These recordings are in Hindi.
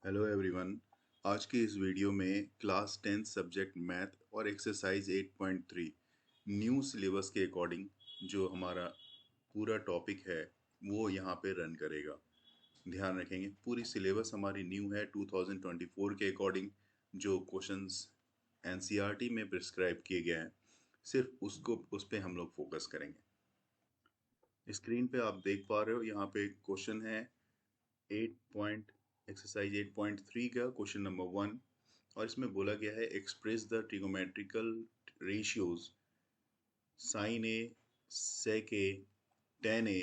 Hello everyone. आज की इस वीडियो में क्लास 10 सब्जेक्ट मैथ और एक्सरसाइज 8.3 न्यू सिलेबस के अकॉर्डिंग जो हमारा पूरा टॉपिक है वो यहाँ पे रन करेगा। ध्यान रखेंगे पूरी सिलेबस हमारी न्यू है 2024 के अकॉर्डिंग। जो क्वेश्चंस एनसीईआरटी में प्रिस्क्राइब किए गए हैं सिर्फ उस पे हम लोग फोकस करेंगे। स्क्रीन पे आप देख पा रहे हो यहाँ पे क्वेश्चन है 8 पॉइंट एक्सरसाइज 8.3 का क्वेश्चन नंबर 1। और इसमें बोला गया है express the trigonometrical ratios sign A sec A tan A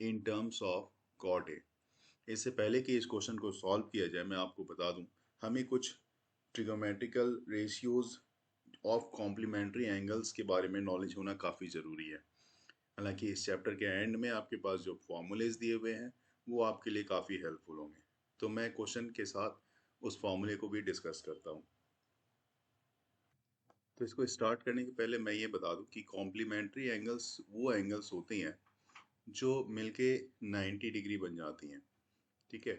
in terms of cot A. इससे पहले कि इस क्वेश्चन को सॉल्व किया जाए मैं आपको बता दूं हमें कुछ ट्रिगोमेट्रिकल रेशियोज ऑफ कॉम्प्लीमेंट्री एंगल्स के बारे में नॉलेज होना काफ़ी ज़रूरी है। हालांकि इस चैप्टर के एंड में आपके पास जो फॉर्मूलेज दिए हुए हैं वो आपके लिए काफ़ी हेल्पफुल होंगे। तो मैं क्वेश्चन के साथ उस फॉर्मूले को भी डिस्कस करता हूँ। तो इसको स्टार्ट करने के पहले मैं ये बता दूं कि कॉम्प्लीमेंट्री एंगल्स वो एंगल्स होती हैं जो मिलके 90 डिग्री बन जाती हैं। ठीक है,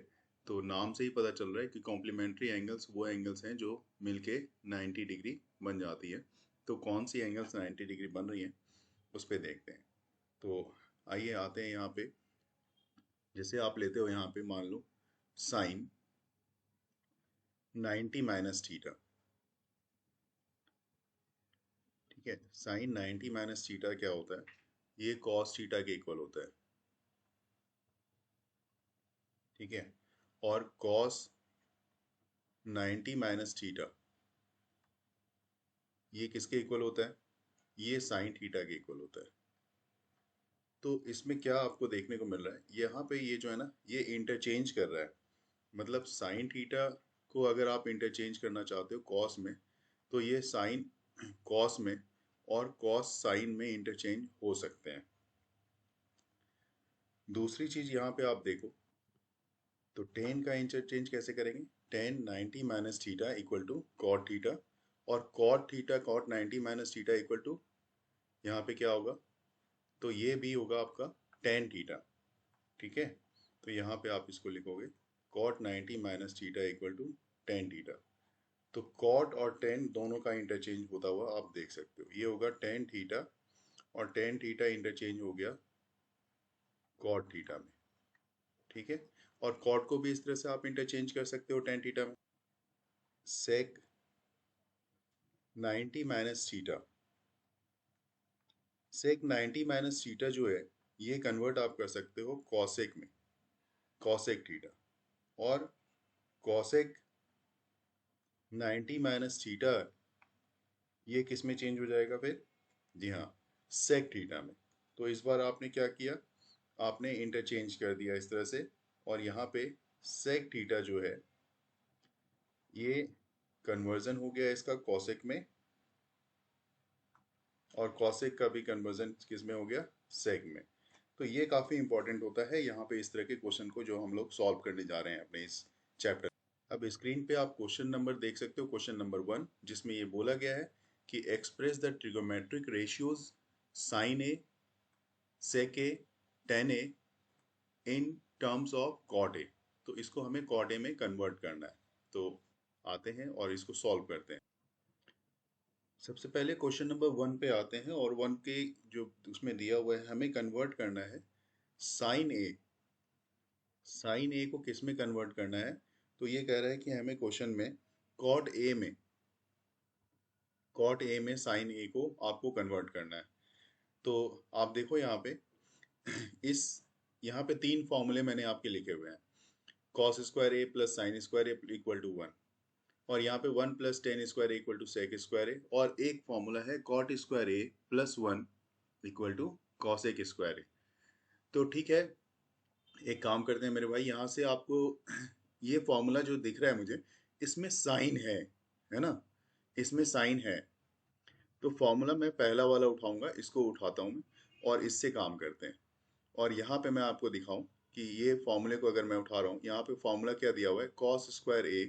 तो नाम से ही पता चल रहा है कि कॉम्प्लीमेंट्री एंगल्स वो एंगल्स हैं जो मिलके 90 डिग्री बन जाती है। तो कौन सी एंगल्स 90 डिग्री बन रही हैं उस पर देखते हैं। तो आइए आते हैं यहाँ पे। जैसे आप लेते हो यहाँ पे मान लो साइन 90 माइनस थीटा। ठीक है, साइन 90 माइनस थीटा क्या होता है? ये कॉस थीटा के इक्वल होता है। ठीक है, और कॉस 90 माइनस थीटा ये किसके इक्वल होता है? ये साइन थीटा के इक्वल होता है। तो इसमें क्या आपको देखने को मिल रहा है, यहाँ पे ये जो है ना ये इंटरचेंज कर रहा है। मतलब साइन थीटा को अगर आप इंटरचेंज करना चाहते हो कॉस में तो ये साइन कॉस में और कॉस साइन में इंटरचेंज हो सकते हैं। दूसरी चीज यहाँ पे आप देखो तो टेन का इंटरचेंज कैसे करेंगे? Tan 90 minus theta equal to cot theta, और cot theta cot 90 minus theta equal to यहाँ पे क्या होगा? तो ये भी होगा आपका टेन थीटा। ठीक है, तो यहाँ पे आप इसको लिखोगे cot 90 minus theta equal to tan theta. तो कॉट और टेन दोनों का इंटरचेंज होता हुआ आप देख सकते हो, ये होगा टेन थीटा और टेन थीटा इंटरचेंज हो गया कॉट थीटा में। ठीक है, और कॉट को भी इस तरह से आप इंटरचेंज कर सकते हो टेन थीटा में। सेक 90 माइनस थीटा, सेक 90 माइनस थीटा जो है ये कन्वर्ट आप कर सकते हो कॉसेक में, कॉसेक थीटा। और कॉसेक 90 माइनस थीटा ये किस में चेंज हो जाएगा फिर? जी हाँ, सेक थीटा में। तो इस बार आपने क्या किया, आपने इंटरचेंज कर दिया इस तरह से, और यहाँ पे सेक थीटा जो है ये कन्वर्जन हो गया इसका कॉसेक में, और कॉसेक का भी कन्वर्जन किस में हो गया? सेक में। तो ये काफ़ी इंपॉर्टेंट होता है यहाँ पे इस तरह के क्वेश्चन को जो हम लोग सॉल्व करने जा रहे हैं अपने इस चैप्टर। अब स्क्रीन पे आप क्वेश्चन नंबर देख सकते हो, क्वेश्चन नंबर 1, जिसमें ये बोला गया है कि express the trigonometric ratios sign A sec A tan A in terms of cot A. तो इसको हमें कॉट ए में कन्वर्ट करना है। तो आते हैं और इसको सॉल्व करते हैं। सबसे पहले क्वेश्चन नंबर 1 पे आते हैं, और 1 के जो उसमें दिया हुआ है हमें कन्वर्ट करना है साइन ए। साइन ए को किस में कन्वर्ट करना है? तो ये कह रहा है कि हमें क्वेश्चन में कॉट ए में, कॉट ए में साइन ए को आपको कन्वर्ट करना है। तो आप देखो यहाँ पे इस यहाँ पे तीन फॉर्मूले मैंने आपके लिखे हुए हैं, cos square A plus sign square A equal to one, और यहाँ पे one plus tan square equal to sec square A, और एक फॉर्मूला है cot square A plus one equal to cosec square A. तो ठीक है, एक काम करते हैं मेरे भाई, यहाँ से आपको ये फॉर्मूला जो दिख रहा है मुझे इसमें साइन है ना, इसमें साइन है। तो फॉर्मूला मैं पहला वाला उठाऊंगा, इसको उठाता हूँ मैं, और इससे काम करते हैं। और यहाँ पे मैं आपको दिखाऊं कि ये फॉर्मूले को अगर मैं उठा रहा हूँ, यहाँ पे फॉर्मूला क्या दिया हुआ है, cos square A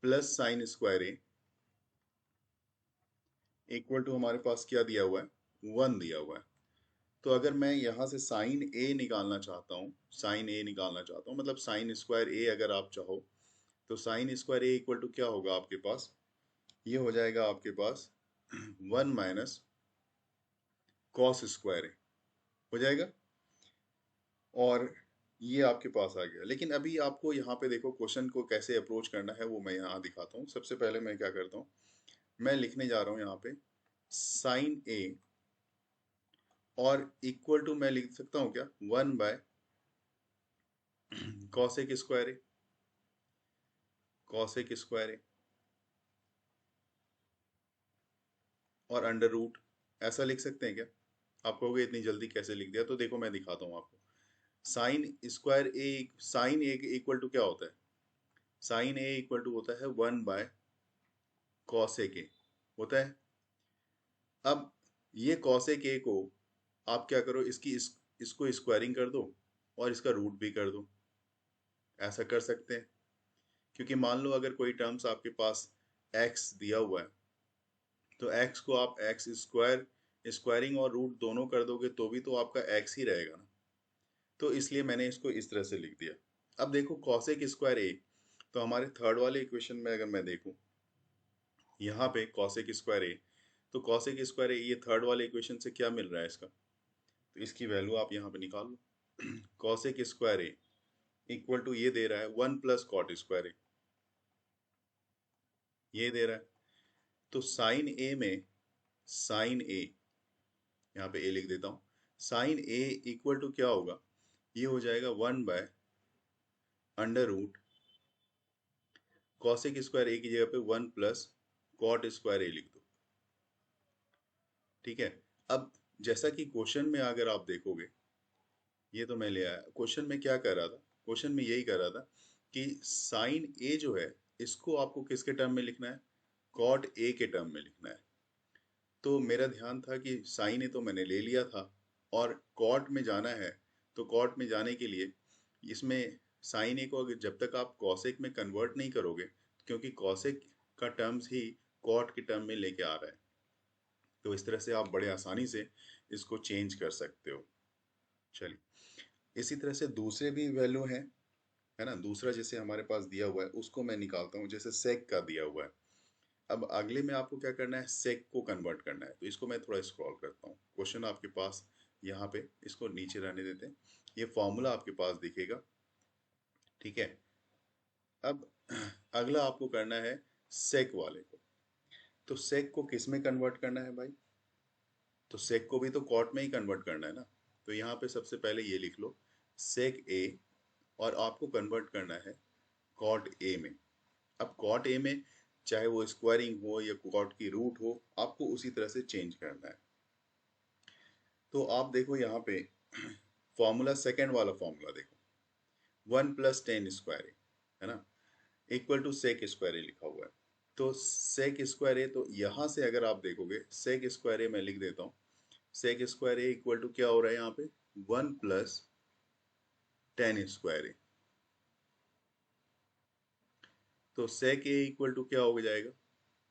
plus sign square A equal to हमारे पास क्या दिया हुआ है? वन दिया हुआ है। तो अगर मैं यहाँ से साइन ए निकालना चाहता हूँ, साइन ए निकालना चाहता हूँ मतलब साइन स्क्वायर ए अगर आप चाहो तो sin square A equal to क्या होगा आपके पास, ये हो जाएगा आपके पास 1 माइनस कॉस स्क्वायर ए हो जाएगा। और ये आपके पास आ गया। लेकिन अभी आपको यहाँ पे देखो क्वेश्चन को कैसे अप्रोच करना है वो मैं यहाँ दिखाता हूँ। सबसे पहले मैं क्या करता हूँ, मैं लिखने जा रहा हूँ यहाँ पे साइन ए और इक्वल टू मैं लिख सकता हूँ क्या 1 by cosec square A, cosec square A और अंडर रूट, ऐसा लिख सकते हैं क्या? आप कहोगे इतनी जल्दी कैसे लिख दिया, तो देखो मैं दिखाता हूँ आपको। Sin square A, sign A equal to क्या होता है, साइन ए इक्वल टू होता है 1 बाय कॉसेक ए होता है। अब ये कॉसेक ए को आप क्या करो, इसको स्क्वायरिंग कर दो और इसका रूट भी कर दो, ऐसा कर सकते हैं। क्योंकि मान लो अगर कोई टर्म्स आपके पास एक्स दिया हुआ है तो एक्स को आप एक्स स्क्वायर, स्क्वायरिंग और रूट दोनों कर दोगे तो भी तो आपका एक्स ही रहेगा ना। तो इसलिए मैंने इसको इस तरह से लिख दिया। अब देखो कॉसेक स्क्वायर ए, तो हमारे थर्ड वाले इक्वेशन में अगर मैं देखूं यहाँ पे कॉसेक स्क्वायर ए, तो कॉसेक स्क्वायर ए ये थर्ड वाले इक्वेशन से क्या मिल रहा है इसका, तो इसकी वैल्यू आप यहाँ पे निकाल लो। Cosec square A equal to ये दे रहा है 1 प्लस कॉट स्क्वायर ए, ये दे रहा है। तो साइन ए में, साइन ए यहाँ पे ए लिख देता हूँ, साइन ए इक्वल टू क्या होगा, ये हो जाएगा 1 by under root cosec square A की जगह पे 1 प्लस कॉट स्क्वायर ए लिख दो। ठीक है। अब जैसा कि क्वेश्चन में अगर आप देखोगे, ये तो मैं ले आया, क्वेश्चन में क्या कर रहा था, क्वेश्चन में यही कर रहा था कि साइन ए जो है इसको आपको किसके टर्म में लिखना है, कॉट ए के टर्म में लिखना है। तो मेरा ध्यान था कि साइन ए तो मैंने ले लिया था और कॉट में जाना है, तो कॉट में जाने के लिए इसमें साइन ए को अगर जब तक आप कॉसेक में कन्वर्ट नहीं करोगे, क्योंकि कॉसेक का टर्म्स ही कॉट के टर्म में लेके आ रहा है, तो इस तरह से आप बड़े आसानी से इसको चेंज कर सकते हो। चलिए, इसी तरह से दूसरे भी वैल्यू हैं, है ना। दूसरा जैसे हमारे पास दिया हुआ है उसको मैं निकालता हूँ, जैसे सेक का दिया हुआ है। अब अगले में आपको क्या करना है, सेक को कन्वर्ट करना है। तो इसको मैं थोड़ा स्क्रॉल करता हूँ, क्वेश्चन आपके पास यहाँ पे, इसको नीचे रहने देते हैं, ये फॉर्मूला आपके पास दिखेगा। ठीक है। अब अगला आपको करना है सेक वाले को। तो सेक को किस में कन्वर्ट करना है भाई, तो सेक को भी तो कॉट में ही कन्वर्ट करना है ना। तो यहाँ पे सबसे पहले ये लिख लो सेक ए, और आपको कन्वर्ट करना है कॉट ए में। अब कॉट ए में चाहे वो स्क्वायरिंग हो या कॉट की रूट हो, आपको उसी तरह से चेंज करना है। तो आप देखो यहाँ पे फॉर्मूला, सेकेंड वाला फॉर्मूला देखो, 1 प्लस टेन स्क्वायर है ना, इक्वल टू सेक स्क्वायर ए लिखा हुआ है। तो सेक स्क्वायर ए, तो यहाँ से अगर आप देखोगे सेक स्क्वायर ए मैं लिख देता हूँ, sec square A equal to क्या हो रहा है यहाँ पे 1 प्लस टेन स्क्वायर ए। तो सेक ए इक्वल टू क्या हो जाएगा,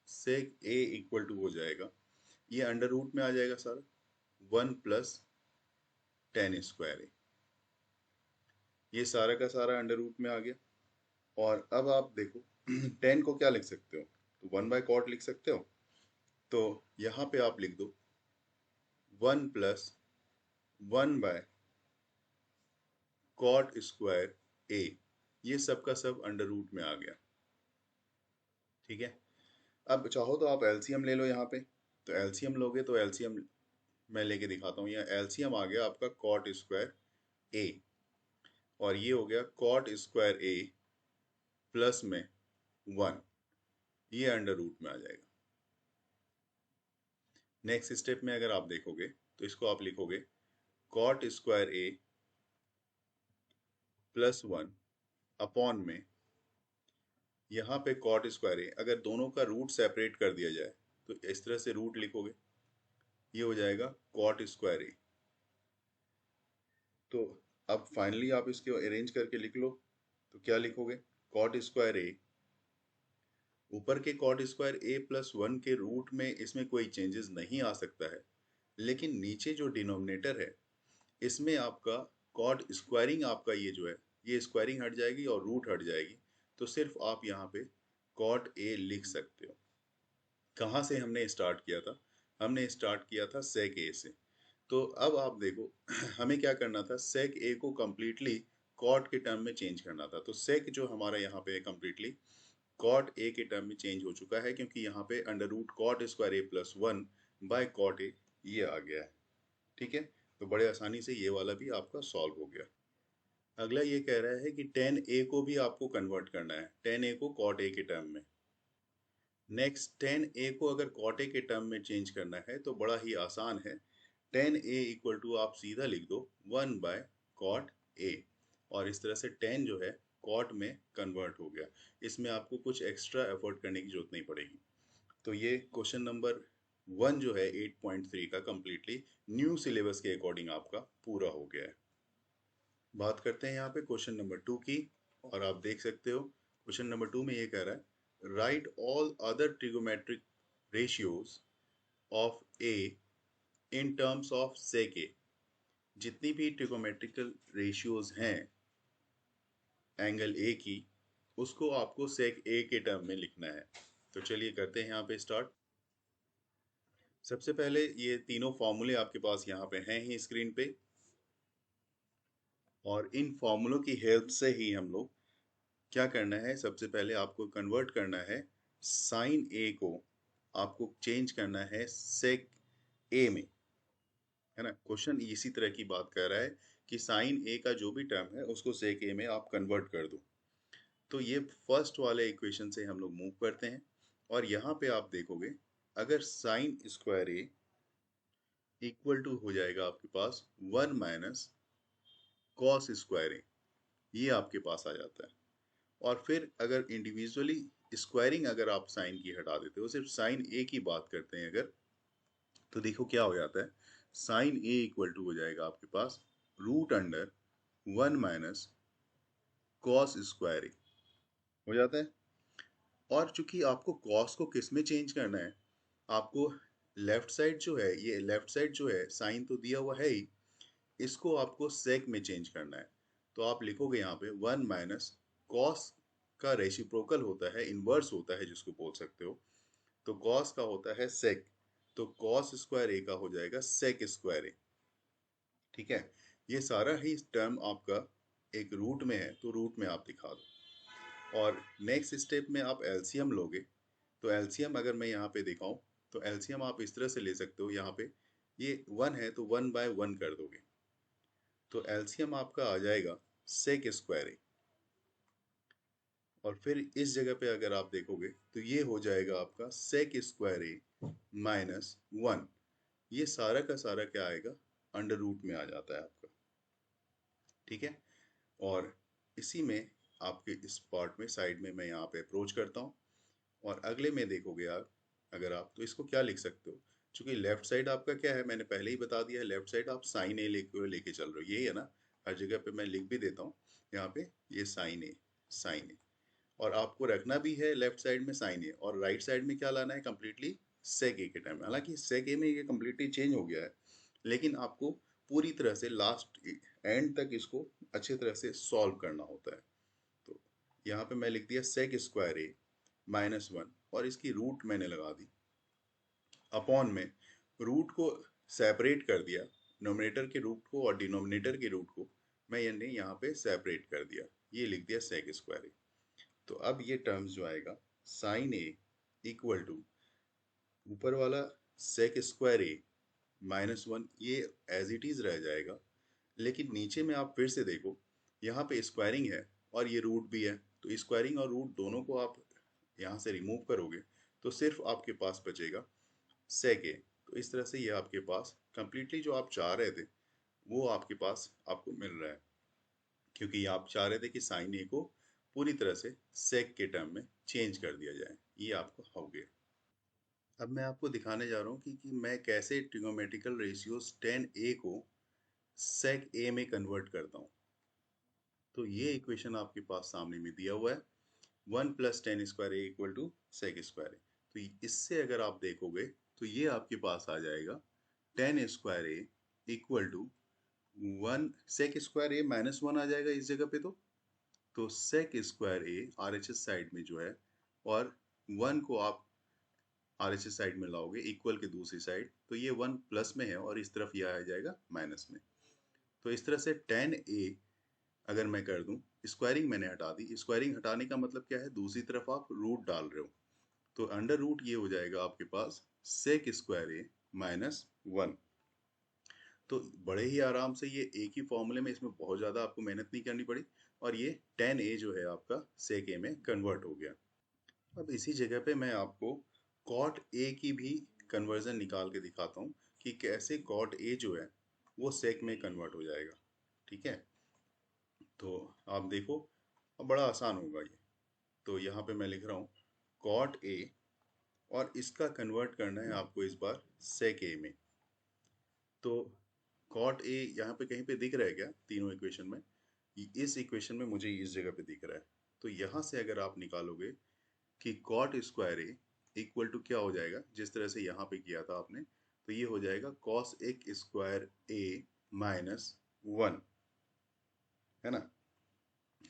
सेक ए इक्वल टू हो जाएगा, ये अंडर रूट में आ जाएगा सारा, 1 प्लस टेन स्क्वायर ए, ये सारा का सारा अंडर रूट में आ गया। और अब आप देखो टेन को क्या लिख सकते हो, तो 1 बाय कॉट लिख सकते हो। तो यहाँ पे आप लिख दो 1 plus 1 bye cot square A, ये सब का सब अंडर रूट में आ गया। ठीक है। अब चाहो तो आप एलसीएम ले लो यहाँ पे, तो एलसीएम लोगे तो एलसीएम मैं लेके दिखाता हूँ। यहाँ एलसीएम आ गया आपका कॉट स्क्वायर ए, और ये हो गया कॉट स्क्वायर ए प्लस में 1, ये अंडर रूट में आ जाएगा। नेक्स्ट स्टेप में अगर आप देखोगे तो इसको आप लिखोगे cot square A plus 1 upon में, यहाँ पे कॉट स्क्वायर ए, अगर दोनों का रूट सेपरेट कर दिया जाए तो इस तरह से रूट लिखोगे, ये हो जाएगा कॉट स्क्वायर ए। तो अब फाइनली आप इसको अरेंज करके लिख लो, तो क्या लिखोगे, कॉट स्क्वायर ए, ऊपर के कॉट स्क्वायर ए प्लस 1 के रूट में इसमें कोई चेंजेस नहीं आ सकता है, लेकिन नीचे जो डिनोमिनेटर है इसमें आपका कॉट स्क्वायरिंग, आपका ये जो है ये स्क्वायरिंग हट जाएगी और रूट हट जाएगी, तो सिर्फ आप यहाँ पे कॉट ए लिख सकते हो। कहाँ से हमने स्टार्ट किया था? हमने स्टार्ट किया था सेक ए से। तो अब आप देखो हमें क्या करना था, सेक ए को कम्प्लीटली कॉट के टर्म में चेंज करना था। तो सेक जो हमारा यहाँ पे कम्प्लीटली कॉट ए के टर्म में चेंज हो चुका है, क्योंकि यहाँ पे under root cot square A plus one by cot A ये आ गया है। ठीक है, तो बड़े आसानी से ये वाला भी आपका सॉल्व हो गया। अगला ये कह रहा है कि टेन ए को भी आपको कन्वर्ट करना है, टेन ए को कॉट ए के टर्म में। नेक्स्ट, टेन ए को अगर कॉट ए के टर्म में चेंज करना है तो बड़ा ही आसान है। टेन ए इक्वल टू आप सीधा लिख दो वन बाय कॉट ए, और इस तरह से टेन जो है कॉट में कन्वर्ट हो गया। इसमें आपको कुछ एक्स्ट्रा एफर्ट करने की जरूरत नहीं पड़ेगी। तो ये क्वेश्चन नंबर 1 जो है 8.3 का कम्प्लीटली न्यू सिलेबस के अकॉर्डिंग आपका पूरा हो गया है। बात करते हैं यहाँ पे क्वेश्चन नंबर 2 की, और आप देख सकते हो क्वेश्चन नंबर 2 में ये कह रहा है write all other trigonometric ratios of A in terms of sec A. जितनी भी ट्रिगोमेट्रिकल रेशियोज हैं एंगल ए की, उसको आपको सेक ए के टर्म में लिखना है। तो चलिए करते हैं यहाँ पे स्टार्ट। सबसे पहले ये तीनों फॉर्मूले आपके पास यहाँ पे हैं ही स्क्रीन पे, और इन फॉर्मूलों की हेल्प से ही हम लोग क्या करना है, सबसे पहले आपको कन्वर्ट करना है साइन ए को, आपको चेंज करना है सेक ए में, है ना। क्वेश्चन इसी तरह की बात कर रहा है कि साइन ए का जो भी टर्म है उसको सेक ए में आप कन्वर्ट कर दो। तो ये फर्स्ट वाले इक्वेशन से हम लोग मूव करते हैं, और यहाँ पे आप देखोगे अगर sin square A equal to हो जाएगा आपके पास one minus cos square A, ये आपके पास आ जाता है। और फिर अगर इंडिविजुअली स्क्वायरिंग अगर आप साइन की हटा देते हो, सिर्फ साइन ए की बात करते हैं अगर, तो देखो क्या हो जाता है, साइन ए इक्वल टू हो जाएगा आपके पास root under one minus cos square A हो जाता है। और चूंकि आपको कॉस को किस में चेंज करना है, आपको लेफ्ट साइड जो है, ये लेफ्ट साइड जो है साइन तो दिया हुआ है ही, इसको आपको सेक में चेंज करना है। तो आप लिखोगे यहाँ पे वन माइनस कॉस का रेसिप्रोकल होता है, इनवर्स होता है जिसको बोल सकते हो, तो कॉस का होता है सेक, तो कॉस स्क्वायर ए का हो जाएगा सेक स्क्वायर ए। ठीक है, ये सारा ही टर्म आपका एक रूट में है, तो रूट में आप दिखा दो। और नेक्स्ट स्टेप में आप एलसीएम लोगे, तो एलसीएम अगर मैं यहाँ पे दिखाऊं, तो एलसीएम आप इस तरह से ले सकते हो, यहाँ पे ये वन है तो वन बाय वन कर दोगे, तो एलसीएम आपका आ जाएगा सेक स्क्वायर ए। और फिर इस जगह पे अगर आप देखोगे तो ये हो जाएगा आपका सेक स्क्वायर ए माइनस वन, ये सारा का सारा क्या आएगा, अंडर रूट में आ जाता है आपका। ठीक है, और इसी में आपके इस पार्ट में साइड में मैं यहाँ पे अप्रोच करता हूँ, और अगले में देखोगे आप अगर आप, तो इसको क्या लिख सकते हो, क्योंकि लेफ्ट साइड आपका क्या है मैंने पहले ही बता दिया है, लेफ्ट साइड आप साइन ए लेके चल रहे हो, यही है ना। हर जगह पे मैं लिख भी देता हूँ यहाँ पे, ये साइन ए, साइन ए, और आपको रखना भी है लेफ्ट साइड में साइन ए, और राइट साइड में क्या लाना है, कम्प्लीटली सेक ए के टाइम। हालांकि सेक ए में ये कम्प्लीटली चेंज हो गया है, लेकिन आपको पूरी तरह से लास्ट एंड तक इसको अच्छी तरह से सॉल्व करना होता है। तो यहाँ पे मैं लिख दिया सेक स्क्वायर ए माइनस वन, और इसकी रूट मैंने लगा दी अपॉन में, रूट को सेपरेट कर दिया, नोमिनेटर के रूट को और डिनोमिनेटर के रूट को मैंने यहाँ पे सेपरेट कर दिया, ये लिख दिया सेक स्क्वायर ए। तो अब ये टर्म्स जो आएगा साइन ए इक्वल टू ऊपर वाला सेक स्क्वायर ए माइनस वन, ये एज इट इज रह जाएगा, लेकिन नीचे में आप फिर से देखो यहाँ पे स्क्वायरिंग है और ये रूट भी है, तो स्क्वायरिंग और रूट दोनों को आप यहाँ से रिमूव करोगे तो सिर्फ आपके पास बचेगा सेक ए। तो इस तरह से ये आपके पास कंप्लीटली जो आप चाह रहे थे वो आपके पास आपको मिल रहा है, क्योंकि आप चाह रहे थे कि साइन ए को पूरी तरह से सेक के टर्म में चेंज कर दिया जाए, ये आपको हो गया। अब मैं आपको दिखाने जा रहा हूँ कि मैं कैसे ट्रिगोमेट्रिकल रेशियोज टेन ए को सेक ए में कन्वर्ट करता हूँ। तो ये इक्वेशन आपके पास सामने में दिया हुआ है, one plus tan square A equal to sec square A. तो इससे अगर आप देखोगे तो ये आपके पास आ जाएगा tan square A equal to one, sec square A minus one आ जाएगा इस जगह पे, तो तो sec square A RHS side में जो है, और 1 को आप RHS साइड में लाओगे इक्वल के दूसरी साइड, तो ये 1 प्लस में है और इस तरफ ये आ जाएगा माइनस में। तो इस तरह से tan a अगर मैं कर दूं, स्क्वायरिंग मैंने हटा दी। स्क्वायरिंग हटाने का मतलब क्या है, दूसरी तरफ आप रूट डाल रहे हो, तो अंडर रूट ये हो जाएगा आपके पास सेक स्क्वायर ए माइनस 1। तो बड़े ही आराम से ये एक ही फॉर्मूले में, इसमें बहुत ज़्यादा आपको मेहनत नहीं करनी पड़ी, और ये tan a जो है आपका सेक ए में कन्वर्ट हो गया। अब इसी जगह पे मैं आपको cot a की भी कन्वर्जन निकाल के दिखाता हूँ कि कैसे cot a जो है वो सेक में कन्वर्ट हो जाएगा। ठीक है, तो आप देखो, अब बड़ा आसान होगा ये। तो यहाँ पे मैं लिख रहा हूँ cot a, और इसका कन्वर्ट करना है आपको इस बार sec a में। तो cot a यहाँ पे कहीं पे दिख रहा है क्या तीनों इक्वेशन में? इस इक्वेशन में मुझे इस जगह पे दिख रहा है। तो यहाँ से अगर आप निकालोगे कि cot square a equal to क्या हो जाएगा, जिस तरह से यहाँ पे किया था आपने, तो ये हो जाएगा cos एक स्क्वायर a माइनस 1, है ना।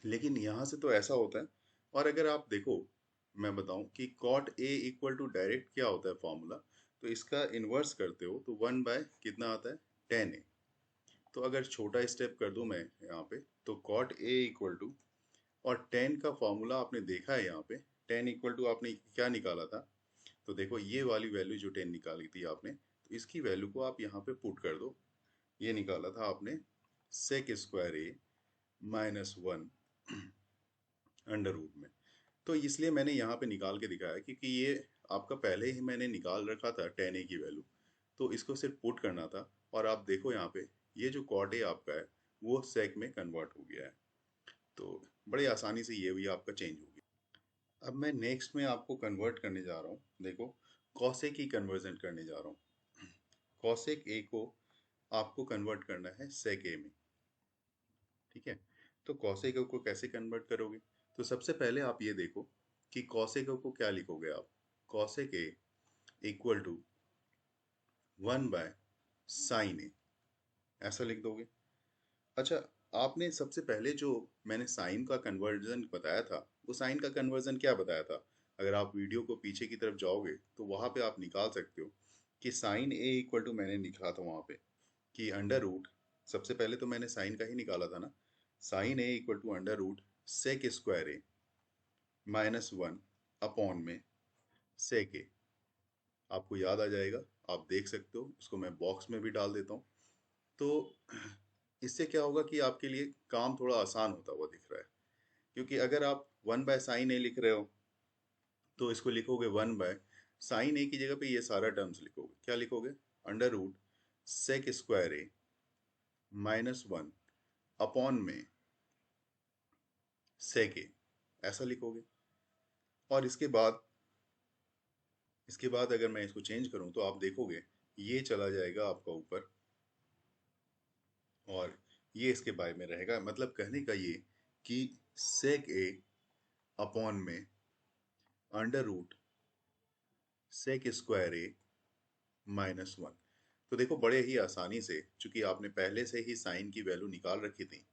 लेकिन यहाँ से तो ऐसा होता है, और अगर आप देखो, मैं बताऊं कि cot a equal to direct क्या होता है फॉर्मूला, तो इसका इन्वर्स करते हो तो 1 बाय कितना आता है, tan a। तो अगर छोटा स्टेप कर दूं मैं यहाँ पे, तो cot a इक्वल टू, और tan का फॉर्मूला आपने देखा है यहाँ पे, tan इक्वल टू आपने क्या निकाला था, तो देखो ये वाली वैल्यू जो 10 निकाली थी आपने, तो इसकी वैल्यू को आप यहाँ पे पुट कर दो। ये निकाला था आपने सेक square A minus 1 under root में। तो इसलिए मैंने यहाँ पे निकाल के दिखाया, क्योंकि ये आपका पहले ही मैंने निकाल रखा था tan a की वैल्यू, तो इसको सिर्फ पुट करना था। और आप देखो यहाँ पे ये जो cot a आपका है वो सेक में कन्वर्ट हो गया है। तो बड़ी आसानी से ये भी आपका चेंज हो गया। अब मैं नेक्स्ट में आपको कन्वर्ट करने जा रहा हूँ, देखो cosec की कन्वर्जन करने जा रहा हूँ। cosec a को आपको कन्वर्ट करना है sec a में। ठीक है, तो cosec a को कैसे कन्वर्ट करोगे, तो सबसे पहले आप ये देखो कि cosec a को क्या लिखोगे आप, cosec a equal to 1 by sign A, ऐसा लिख दोगे। अच्छा, आपने सबसे पहले जो मैंने साइन का कन्वर्जन बताया था, वो साइन का कन्वर्जन क्या बताया था, अगर आप वीडियो को पीछे की तरफ जाओगे तो वहां पे आप निकाल सकते हो कि साइन ए इक्वल टू, मैंने लिखा था वहां पे कि अंडर रूट, सबसे पहले तो मैंने साइन का ही निकाला था ना, sin A equal to under root sec square A minus 1 upon में सेक ए। आपको याद आ जाएगा, आप देख सकते हो, इसको मैं बॉक्स में भी डाल देता हूँ। तो इससे क्या होगा कि आपके लिए काम थोड़ा आसान होता हुआ दिख रहा है, क्योंकि अगर आप 1 बाय साइन ए लिख रहे हो, तो इसको लिखोगे 1 बाय साइन ए की जगह पे ये सारा टर्म्स लिखोगे, क्या लिखोगे, under root sec square A minus 1 upon में सेक ए, ऐसा लिखोगे। और इसके बाद अगर मैं इसको चेंज करूं तो आप देखोगे ये चला जाएगा आपका ऊपर, और ये इसके बाय में रहेगा। मतलब कहने का ये कि सेक ए अपॉन में under root sec square A minus 1। तो देखो बड़े ही आसानी से, चूंकि आपने पहले से ही साइन की वैल्यू निकाल रखी थी,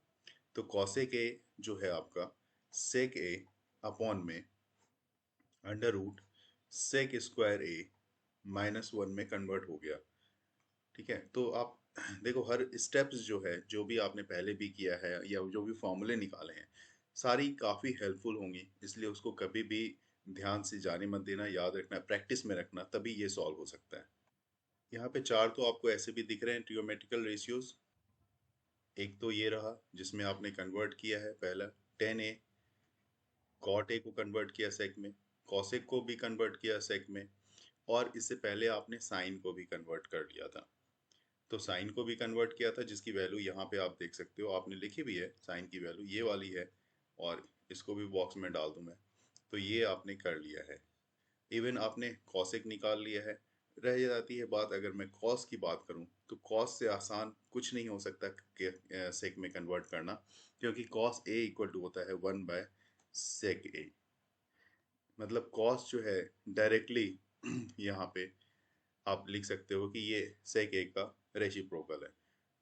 तो कॉसेक ए जो है आपका सेक ए अपॉन में under root sec square A minus 1 में कन्वर्ट हो गया। ठीक है, तो आप देखो हर स्टेप्स जो है, जो भी आपने पहले भी किया है या जो भी फॉर्मूले निकाले हैं, सारी काफ़ी हेल्पफुल होंगी, इसलिए उसको कभी भी ध्यान से जाने मत देना, याद रखना, प्रैक्टिस में रखना, तभी ये सॉल्व हो सकता है। यहाँ पे चार तो आपको ऐसे भी दिख रहे हैं ट्रिग्नोमेट्रिकल रेशियोज। एक तो ये रहा जिसमें आपने कन्वर्ट किया है, पहला tan a, cot a को कन्वर्ट किया सेक में, cosec को भी कन्वर्ट किया सेक में, और इससे पहले आपने साइन को भी कन्वर्ट कर लिया था। तो साइन को भी कन्वर्ट किया था, जिसकी वैल्यू यहाँ पे आप देख सकते हो, आपने लिखी भी है, साइन की वैल्यू ये वाली है, और इसको भी बॉक्स में डाल दूं मैं, तो ये आपने कर लिया है। इवन आपने कॉसेक निकाल लिया है। रह जाती है बात, अगर मैं कॉस की बात करूं तो कॉस से आसान कुछ नहीं हो सकता सेक में कन्वर्ट करना, क्योंकि कॉस ए इक्वल टू होता है 1 बाय सेक ए। मतलब कॉस जो है डायरेक्टली यहाँ पे आप लिख सकते हो कि ये सेक ए का रेसिप्रोकल है।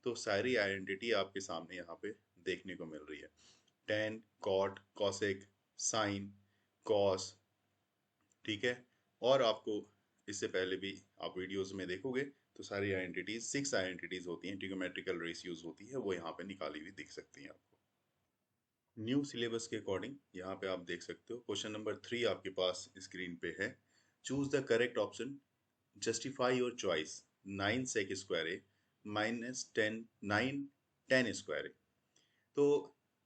तो सारी आइडेंटिटी आपके सामने यहाँ पे देखने को मिल रही है। Tan, cot, cosec, sin, cos, ठीक है। और आपको इससे पहले भी आप वीडियोस में देखोगे तो सारी आइडेंटिटीज, 6 आइडेंटिटीज होती हैं, ट्रिगोमेट्रिकल रेशियोज होती है, वो यहाँ पे निकाली हुई दिख सकती हैं आपको। न्यू सिलेबस के अकॉर्डिंग यहाँ पे आप देख सकते हो क्वेश्चन नंबर 3 आपके पास स्क्रीन पे है। Choose the correct option, justify your choice, 9 sec square A minus 10 9 10 square A. तो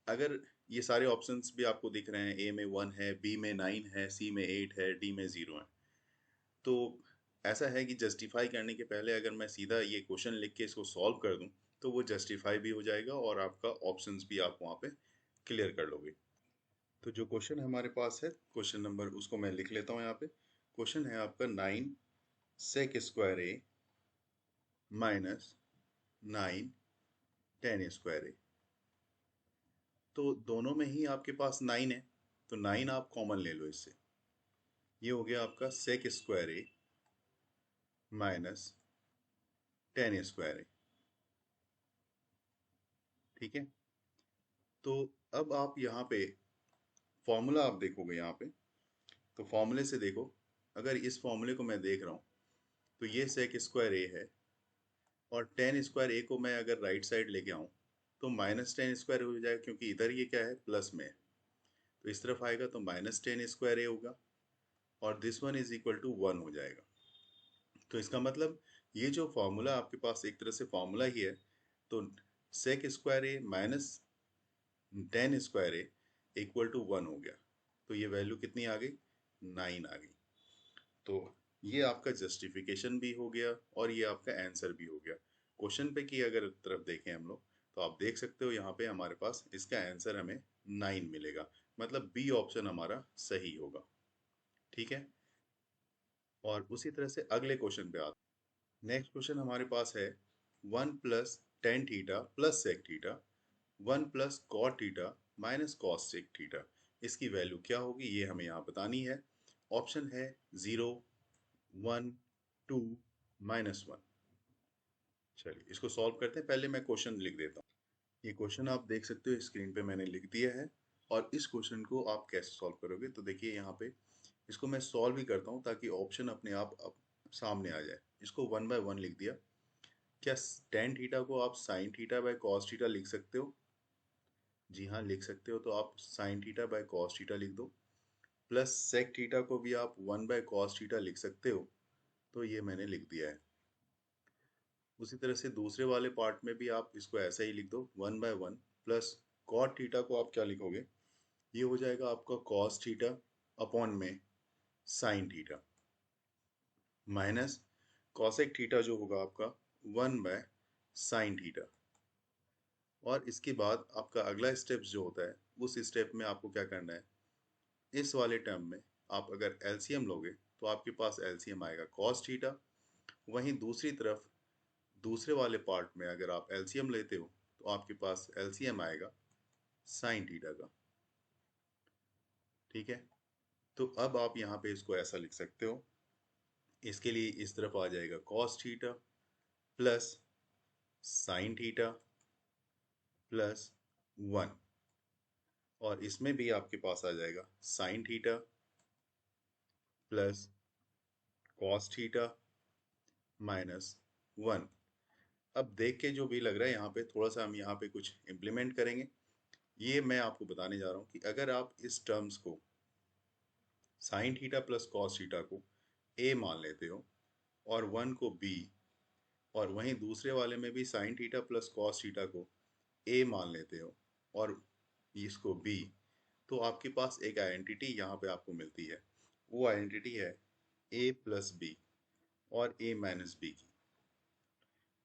अगर ये सारे ऑप्शंस भी आपको दिख रहे हैं, ए में 1 है, बी में 9 है, सी में 8 है, डी में 0 है, तो ऐसा है कि जस्टिफाई करने के पहले अगर मैं सीधा ये क्वेश्चन लिख के इसको सॉल्व कर दूं तो वो जस्टिफाई भी हो जाएगा और आपका ऑप्शंस भी आप वहाँ पे क्लियर कर लोगे। तो जो क्वेश्चन हमारे पास है, क्वेश्चन नंबर उसको मैं लिख लेता हूँ यहाँ पे। क्वेश्चन है आपका 9 sec square A minus 9 10 square A. तो दोनों में ही आपके पास 9 है, तो 9 आप कॉमन ले लो इससे। ये हो गया आपका सेक स्क्वायर ए माइनस 10 स्क्वायर ए, ठीक है। तो अब आप यहाँ पे फॉर्मूला आप देखोगे यहाँ पे, तो फॉर्मूले से देखो, अगर इस फॉर्मूले को मैं देख रहा हूँ तो ये सेक स्क्वायर ए है, और 10 स्क्वायर ए को मैं अगर राइट साइड लेके आऊँ तो माइनस 10 स्क्वायर हो जाएगा, क्योंकि इधर ये क्या है, प्लस में है, तो इस तरफ आएगा तो माइनस 10 स्क्वायर ए होगा, और this one is equal to 1 हो जाएगा। तो इसका मतलब ये जो फॉर्मूला आपके पास एक तरह से फॉर्मूला ही है, तो sec square A minus 10 square A equal to 1 हो गया। तो ये वैल्यू कितनी आ गई, 9 आ गई। तो ये आपका जस्टिफिकेशन भी हो गया और ये आपका आंसर भी हो गया। क्वेश्चन पे की अगर तरफ देखें हम लोग, तो आप देख सकते हो यहाँ पे हमारे पास इसका आंसर हमें 9 मिलेगा, मतलब बी ऑप्शन हमारा सही होगा, ठीक है। और उसी तरह से अगले क्वेश्चन पे आते, नेक्स्ट क्वेश्चन हमारे पास है 1 plus tan theta plus sec theta 1 plus cot theta minus cos sec theta, इसकी वैल्यू क्या होगी ये हमें यहाँ बतानी है। ऑप्शन है 0, 1, 2, -1। चलिए इसको सॉल्व करते हैं, पहले मैं क्वेश्चन लिख देता हूँ। ये क्वेश्चन आप देख सकते हो स्क्रीन पे मैंने लिख दिया है, और इस क्वेश्चन को आप कैसे सॉल्व करोगे, तो देखिए यहाँ पे इसको मैं सॉल्व भी करता हूँ ताकि ऑप्शन अपने आप सामने आ जाए। इसको 1 बाय 1 लिख दिया। क्या टेन थीटा को आप sign theta by cos theta लिख सकते हो? जी हाँ, लिख सकते हो, तो आप sign theta by cos theta लिख दो। प्लस सेक थीटा को भी आप 1 बाय कॉस थीटा लिख सकते हो, तो ये मैंने लिख दिया है। उसी तरह से दूसरे वाले पार्ट में भी आप इसको ऐसा ही लिख दो, 1 बाय 1 प्लस कॉट थीटा को आप क्या लिखोगे, ये हो जाएगा आपका कॉस थीटा अपॉन में sign theta, minus cosec theta जो होगा आपका 1 बाय साइन थीटा। और इसके बाद आपका अगला स्टेप जो होता है, उस स्टेप में आपको क्या करना है, इस वाले टर्म में आप अगर एलसीएम लोगे तो आपके पास एलसीएम आएगा कॉस थीटा। वहीं दूसरी तरफ दूसरे वाले पार्ट में अगर आप एलसीएम लेते हो तो आपके पास एलसीएम आएगा साइन थीटा का, ठीक है। तो अब आप यहाँ पे इसको ऐसा लिख सकते हो, इसके लिए इस तरफ आ जाएगा cos theta plus sign theta plus 1, और इसमें भी आपके पास आ जाएगा sign theta plus cos theta minus 1। अब देख के जो भी लग रहा है यहाँ पे थोड़ा सा हम यहाँ पे कुछ इम्प्लीमेंट करेंगे। ये मैं आपको बताने जा रहा हूँ कि अगर आप इस टर्म्स को sign theta plus cos theta को ए मान लेते हो और 1 को बी, और वहीं दूसरे वाले में भी sign theta plus cos theta को ए मान लेते हो और इसको बी, तो आपके पास एक आइडेंटिटी यहाँ पे आपको मिलती है। वो आइडेंटिटी है ए प्लस बी और ए माइनस बी की।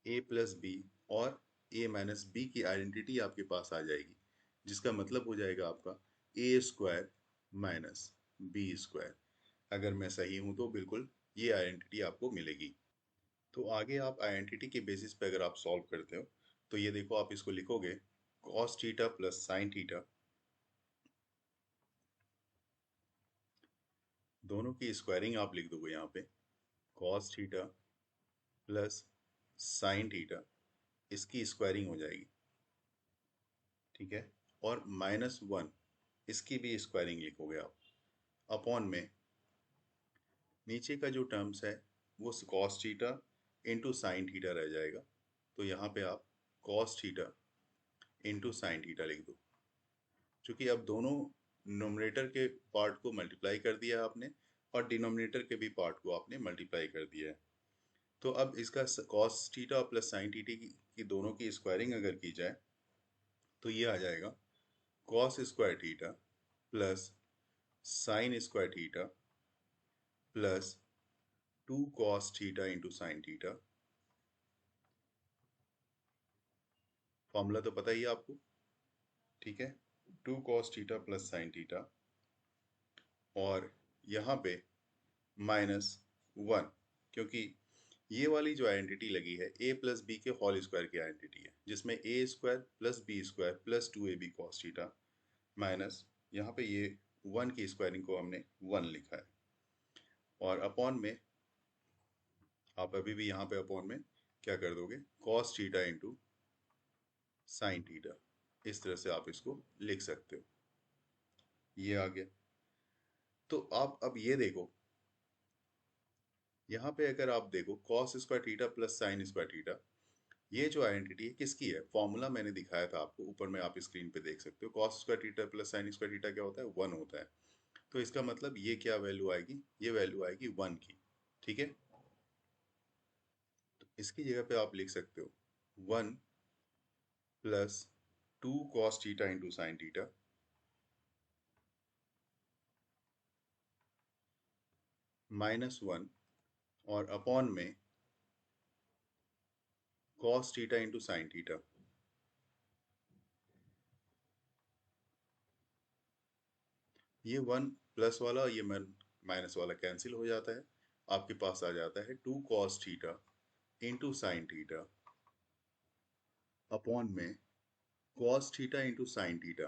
ए प्लस बी और ए माइनस बी की आइडेंटिटी आपके पास आ जाएगी, जिसका मतलब हो जाएगा आपका ए स्क्वायर माइनस बी स्क्वायर। अगर मैं सही हूं तो बिल्कुल ये आइडेंटिटी आपको मिलेगी। तो आगे आप आइडेंटिटी के बेसिस पे अगर आप सॉल्व करते हो तो ये देखो, आप इसको लिखोगे cos theta plus sine theta, दोनों की स्क्वायरिंग आप लिख दोगे यहाँ पे, cos theta plus sine theta, इसकी स्क्वायरिंग हो जाएगी, ठीक है। और -1 इसकी भी स्क्वायरिंग लिखोगे आप, अपॉन में नीचे का जो टर्म्स है वो cos theta into sine theta रह जाएगा। तो यहाँ पे आप cos theta into sine theta लिख दो, क्योंकि अब दोनों नोमिनेटर के पार्ट को मल्टीप्लाई कर दिया है आपने और डिनोमिनेटर के भी पार्ट को आपने मल्टीप्लाई कर दिया है। तो अब इसका cos theta plus sine theta की दोनों की स्क्वायरिंग अगर की जाए तो ये आ जाएगा cos square theta plus sign square theta plus 2 cos theta into sine theta. Formula तो पता ही है आपको, ठीक है। 2 cos theta plus sine theta और यहाँ पे -1, क्योंकि ये वाली जो आइडेंटिटी लगी है ए प्लस बी के होल स्क्वायर की आइडेंटिटी है, जिसमें A square plus B square plus 2ab cos theta minus यहाँ पे ये 1 की स्क्वायरिंग को हमने 1 लिखा है, और अपॉन में आप अभी भी यहाँ पे अपॉन में क्या कर दोगे, cos theta into sine theta. इस तरह से आप इसको लिख सकते हो। ये आ गया। तो आप अब ये देखो, यहाँ पे अगर आप देखो cos square theta plus sign square theta, ये जो आइडेंटिटी है किसकी है, फॉर्मूला मैंने दिखाया था आपको, ऊपर में आप स्क्रीन पे देख सकते हो। Cos square theta plus sign square theta क्या होता है, 1 होता है। तो इसका मतलब ये क्या वैल्यू आएगी, ये वैल्यू आएगी 1 की, ठीक है। तो इसकी जगह पे आप लिख सकते हो 1 plus 2 cos theta into sine theta -1 और अपॉन में cos theta into sine theta. ये 1 प्लस वाला और ये माइनस वाला कैंसिल हो जाता है, आपके पास आ जाता है 2 cos theta into sine theta upon में cos theta into sine theta,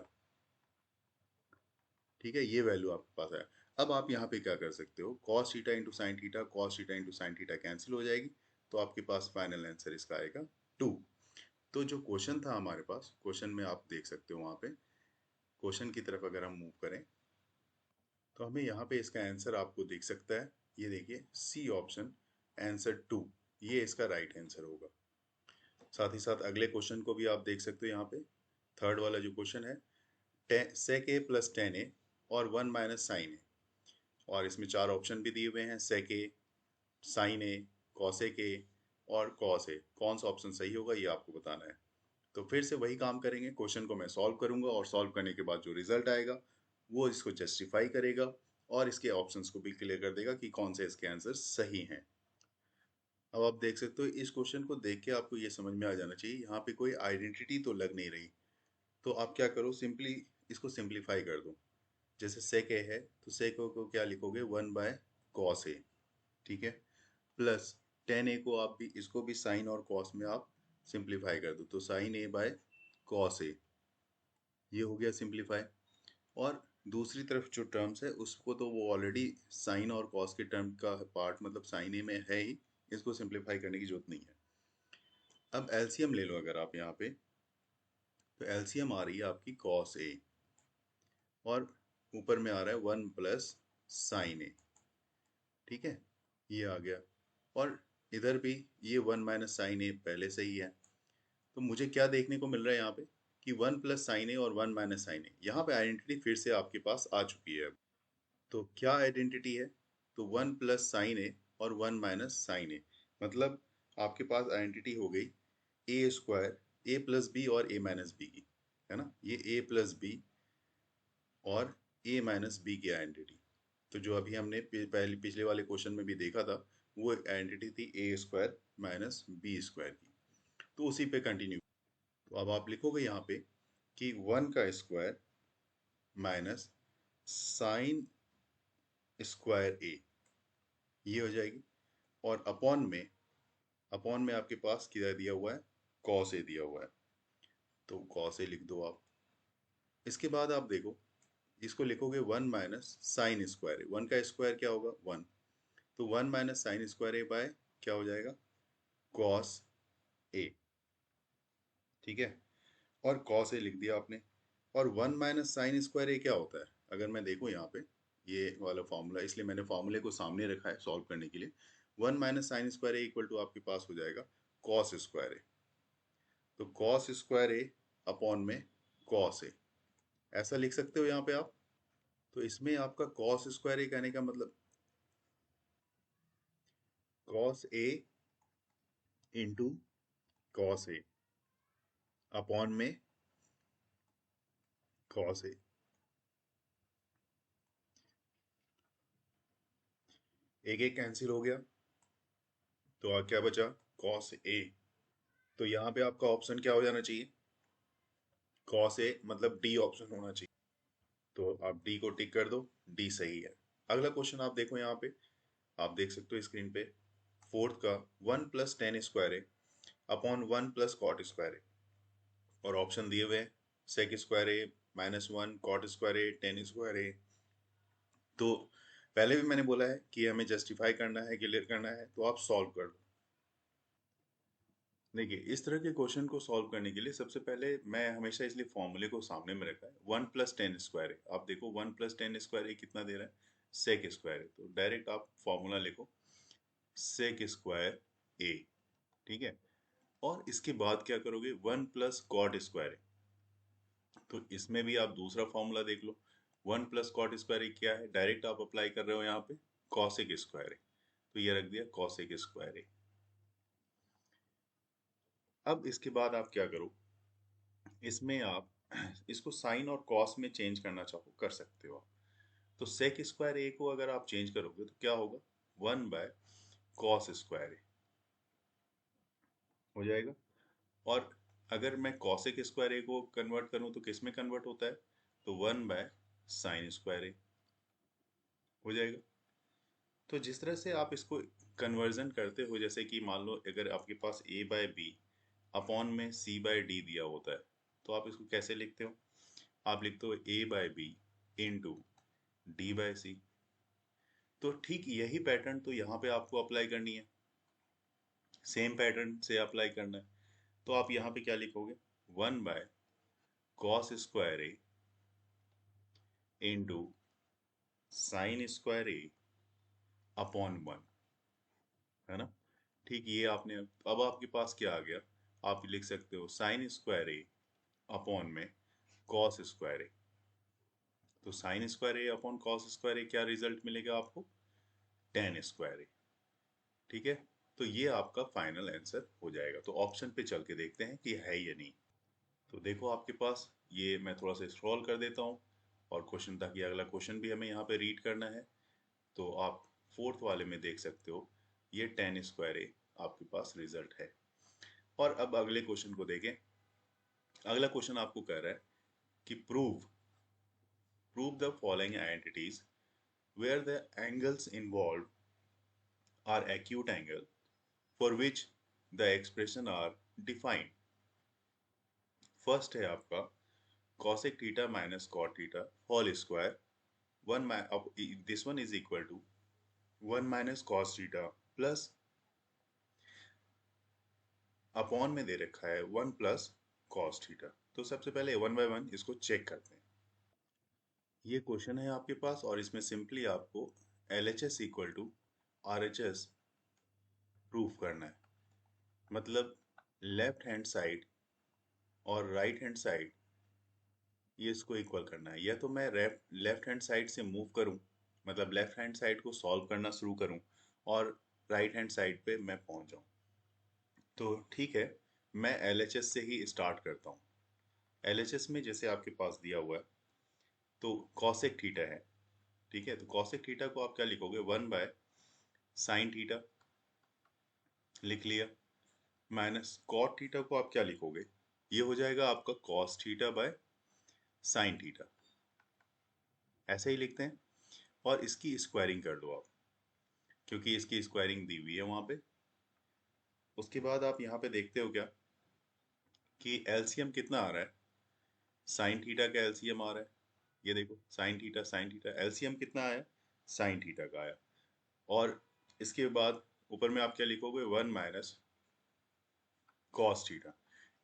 ठीक है। ये वैल्यू आपके पास है। अब आप यहाँ पे क्या कर सकते हो, cos theta into sine theta, cos theta into sine theta cancel हो जाएगी, तो आपके पास फाइनल आंसर इसका आएगा 2। तो जो क्वेश्चन था हमारे पास, क्वेश्चन में आप देख सकते हो, वहाँ पे क्वेश्चन की तरफ अगर हम मूव करें तो हमें यहाँ पे इसका आंसर आपको दिख सकता है। ये देखिए सी ऑप्शन, आंसर 2, ये इसका राइट आंसर होगा। साथ ही साथ अगले क्वेश्चन को भी आप देख सकते हो। यहाँ पे थर्ड वाला जो क्वेश्चन है, सेक ए प्लस टेन ए और 1 माइनस साइन ए, और इसमें 4 ऑप्शन भी दिए हुए हैं, सेक ए, साइन ए, कॉसेक ए और कॉस ए। कौन सा ऑप्शन सही होगा ये आपको बताना है। तो फिर से वही काम करेंगे, क्वेश्चन को मैं सॉल्व करूंगा और सॉल्व करने के बाद जो रिजल्ट आएगा वो इसको जस्टिफाई करेगा और इसके ऑप्शंस को भी क्लियर कर देगा कि कौन से इसके आंसर सही हैं। अब आप देख सकते हो, इस क्वेश्चन को देख के आपको ये समझ में आ जाना चाहिए यहाँ पे कोई आइडेंटिटी तो लग नहीं रही। तो आप क्या करो, सिंपली इसको सिंप्लीफाई कर दो। जैसे सेक ए है तो सेक ए को क्या लिखोगे, 1 बाय कॉस ए, ठीक है। प्लस टेन ए को आप भी, इसको भी साइन और कॉस में आप सिंप्लीफाई कर दो, तो sign A by cos A, ये हो गया सिंप्लीफाई। और दूसरी तरफ जो टर्म्स है उसको तो वो ऑलरेडी साइन और कॉस के टर्म का पार्ट मतलब साइन ए में है ही, इसको सिंप्लीफाई करने की जरूरत नहीं है। अब एलसीएम ले लो अगर आप यहाँ पे, तो एलसीएम आ रही है आपकी कॉस ए और ऊपर में आ रहा है 1 प्लस साइन ए, ठीक है। ये आ गया, और इधर भी ये 1 माइनस साइन ए पहले से ही है। तो मुझे क्या देखने को मिल रहा है यहाँ पे कि 1 प्लस साइन ए और 1 माइनस साइन ए, यहाँ पे आइडेंटिटी फिर से आपके पास आ चुकी है। तो क्या आइडेंटिटी है, तो 1 प्लस साइन ए और 1 माइनस साइन ए, मतलब आपके पास आइडेंटिटी हो गई ए स्क्वायर, ए प्लस बी और ए माइनस बी की, है ना। ये ए प्लस बी और ए माइनस बी की आइडेंटिटी, तो जो अभी हमने पहले पिछले वाले क्वेश्चन में भी देखा था, वो आइडेंटिटी थी ए स्क्वायर माइनस बी स्क्वायर की। तो उसी पे कंटिन्यू। तो अब आप लिखोगे यहाँ पे कि 1 का square minus sine square A, ये हो जाएगी। और अपॉन में आपके पास क्या दिया हुआ है, कॉस ए दिया हुआ है, तो कॉस ए लिख दो आप। इसके बाद आप देखो, इसको लिखोगे 1 माइनस साइन स्क्वायर ए, 1 का स्क्वायर क्या होगा 1, तो 1 माइनस साइन स्क्वायर ए बाय क्या हो जाएगा, कॉस ए, ठीक है। और कॉस ए लिख दिया आपने, और 1 - sin² क्या होता है? अगर मैं देखूं यहाँ पे ये वाला फॉर्मूला, इसलिए मैंने फॉर्मूले को सामने रखा है सॉल्व करने के लिए। 1 - sin² इक्वल टू आपके पास हो जाएगा cos²। तो cos² अपॉन में cos a, ऐसा लिख सकते हो यहाँ पे आप। तो इसमें आपका cos² कहने का मतलब cos a into cos a upon में cos a। एक एक कैंसिल हो गया, तो क्या बचा? cos a। तो यहाँ पे आपका ऑप्शन क्या हो जाना चाहिए? cos a, मतलब डी ऑप्शन होना चाहिए। तो आप डी को टिक कर दो, डी सही है। अगला क्वेश्चन आप देखो यहाँ पे, आप देख सकते हो स्क्रीन पे, फोर्थ का 1 + tan² अपॉन 1 + cot²। और ऑप्शन दिए हुए हैं sec² -1 cot², tan²। तो पहले भी मैंने बोला है कि हमें जस्टिफाई करना है, क्लियर करना है, तो आप सॉल्व कर दो। देखिए, इस तरह के क्वेश्चन को सॉल्व करने के लिए सबसे पहले मैं हमेशा इसलिए फॉर्मूले को सामने में रखा है। 1 + tan², आप देखो 1 + tan² कितना दे रहा है? sec²। तो डायरेक्ट आप फॉर्मूला लिखो sec²a, ठीक है। और इसके बाद क्या करोगे? 1 + cot²। तो इसमें भी आप दूसरा फॉर्मूला देख लो। 1 + cot² क्या है? डायरेक्ट आप अप्लाई कर रहे हो यहाँ पे cosec²। तो ये रख दिया cosec²। अब इसके बाद आप क्या करो, इसमें आप इसको साइन और कॉस में चेंज करना चाहो कर सकते हो आप। तो sec² को अगर आप चेंज करोगे तो क्या होगा? 1/cos² हो जाएगा। और अगर मैं cosec² को कन्वर्ट करूं तो किस में कन्वर्ट होता है? तो 1/sin² हो जाएगा। तो जिस तरह से आप इसको कन्वर्जन करते हो, जैसे कि मान लो अगर आपके पास a/b अपॉन में c/d दिया होता है, तो आप इसको कैसे लिखते हो? आप लिखते हो a/b इंटू d/c। तो ठीक यही पैटर्न तो यहाँ पे आपको अप्लाई करनी है, सेम पैटर्न से अप्लाई करना है। तो आप यहाँ पे क्या लिखोगे? 1/cos² इंटू sin² अपॉन 1, है ना। ठीक ये आपने, अब आपके पास क्या आ गया? आप लिख सकते हो sin² अपॉन में cos²। तो sin² अपॉन cos² क्या रिजल्ट मिलेगा आपको? tan²। ठीक है। तो ये आपका फाइनल आंसर हो जाएगा। तो ऑप्शन पे चल के देखते हैं कि है या नहीं। तो देखो आपके पास, ये मैं थोड़ा सा स्क्रॉल कर देता हूँ और क्वेश्चन, ताकि अगला क्वेश्चन भी हमें यहाँ पे रीड करना है। तो आप फोर्थ वाले में देख सकते हो, ये tan² आपके पास रिजल्ट है। और अब अगले क्वेश्चन को देखें। अगला क्वेश्चन आपको कह रहा है कि prove the following identities where the angles involve are acute angle for which the expression are defined। First है आपका cosec theta minus cot theta whole square, this one is equal to 1 - cos theta plus upon में दे रखा है 1 + cos थीटा। तो सबसे पहले 1 बाय 1 इसको चेक करते हैं। ये क्वेश्चन है आपके पास और इसमें सिंपली आपको LHS equal to RHS proof करना है। मतलब लेफ्ट हैंड साइड और राइट हैंड साइड, ये इसको इक्वल करना है। या तो मैं लेफ्ट हैंड साइड से मूव करूं, मतलब लेफ्ट हैंड साइड को सॉल्व करना शुरू करूं और राइट हैंड साइड पे मैं पहुंच जाऊं। तो ठीक है, मैं LHS से ही स्टार्ट करता हूं। LHS में जैसे आपके पास दिया हुआ है, तो कॉसेक थीटा है, ठीक है। तो कॉसेक थीटा को आप क्या लिखोगे? 1/sin थीटा लिख लिया, माइनस कॉट थीटा को आप क्या लिखोगे? ये हो जाएगा आपका cos theta by sine theta, ऐसे ही लिखते हैं। और इसकी स्क्वायरिंग कर दो आप, क्योंकि इसकी स्क्वायरिंग दी हुई है वहां पे। उसके बाद आप यहाँ पे देखते हो क्या कि एलसीएम कितना आ रहा है? साइन थीटा का एलसीएम आ रहा है, ये देखो साइन थीटा एलसीएम कितना आया? साइन थीटा का आया। और इसके बाद ऊपर में आप क्या लिखोगे? 1 - cos थीटा।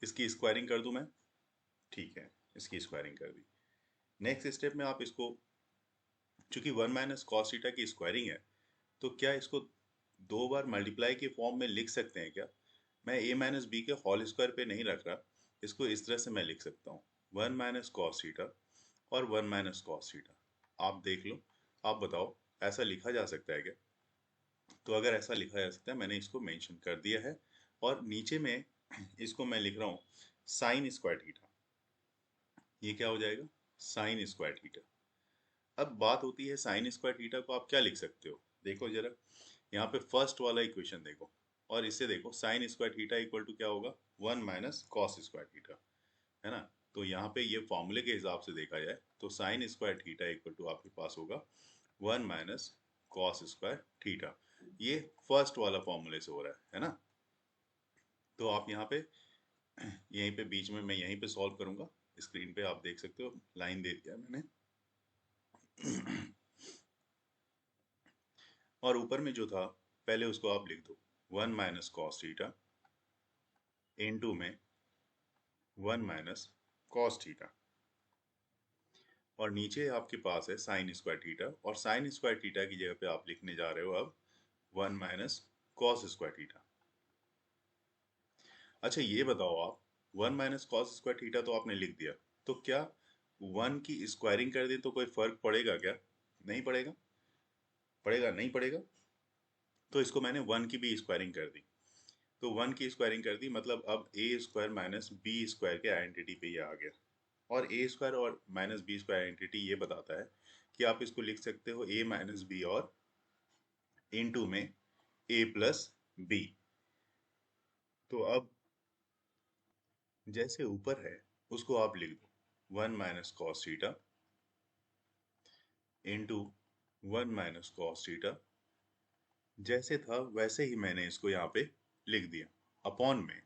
इसकी स्क्वायरिंग कर दूं मैं? ठीक है। इसकी स्क्वायरिंग कर दी। नेक्स्ट स्टेप में आप इसको, चूंकि 1 माइनस कॉस थीटा की स्क्वायरिंग है, तो क्या इसको दो बार मल्टीप्लाई के फॉर्म में लिख सकते हैं क्या? मैं a माइनस बी के होल स्क्वायर पे नहीं रख रहा, इसको इस तरह से मैं लिख सकता हूँ, 1 माइनस कॉस थीटा और 1 माइनस कॉस थीटा। आप देख लो, आप बताओ ऐसा लिखा जा सकता है क्या? तो अगर ऐसा लिखा जा सकता है, मैंने इसको मेंशन कर दिया है। और नीचे में इसको मैं लिख रहा हूँ साइन स्क्वायर थीटा। ये क्या हो जाएगा? Sign square theta. अब बात होती है साइन स्क्वायर थीटा को आप क्या लिख सकते हो? देखो जरा, यहाँ पे फर्स्ट वाला इक्वेशन देखो और इससे देखो, sin square theta equal to क्या होगा? 1 माइनस कॉस स्क्वायर थीटा, है ना? तो यहाँ पे ये फॉर्मूले के हिसाब से देखा जाए तो sin square theta equal to आपके पास होगा 1 माइनस कॉस स्क्वायर थीटा। ये फर्स्ट वाला फॉर्मूले से हो रहा है ना? तो आप यहाँ पे यहीं पे बीच में मैं यहीं पे सॉल्व करूंगा। स्क्रीन पे आप देख सकते हो, लाइन दे दिया मैंने। और ऊपर में जो था, पहले उसको आप लिख दो 1 माइनस कॉस थीटा इनटू में 1 माइनस कॉस थीटा, और नीचे आपके पास है साइन स्क्वायर थीटा, और साइन स्क्वायर थीटा की जगह पे आप लिखने जा रहे हो अब 1 माइनस कॉस स्क्वायर थीटा। अच्छा ये बताओ आप, 1 माइनस कॉस स्क्वायर थीटा तो आपने लिख दिया, तो क्या 1 की स्क्वायरिंग कर दे तो कोई फर्क पड़ेगा क्या? नहीं पड़ेगा। पड़ेगा? नहीं पड़ेगा। तो इसको मैंने 1 की भी स्क्वायरिंग कर दी, तो 1 की स्क्वायरिंग कर दी, मतलब अब ए स्क्वायर माइनस बी स्क्वायर के आइडेंटिटी पे ये आ गया। और ए स्क्वायर और माइनस बी स्क्वायर आइडेंटिटी ये बताता है कि आप इसको लिख सकते हो ए माइनस बी और इनटू में ए प्लस बी। तो अब जैसे ऊपर है उसको आप लिख दो 1 minus cos theta into 1 minus cos theta. जैसे था वैसे ही मैंने इसको यहाँ पे लिख दिया अपॉन में।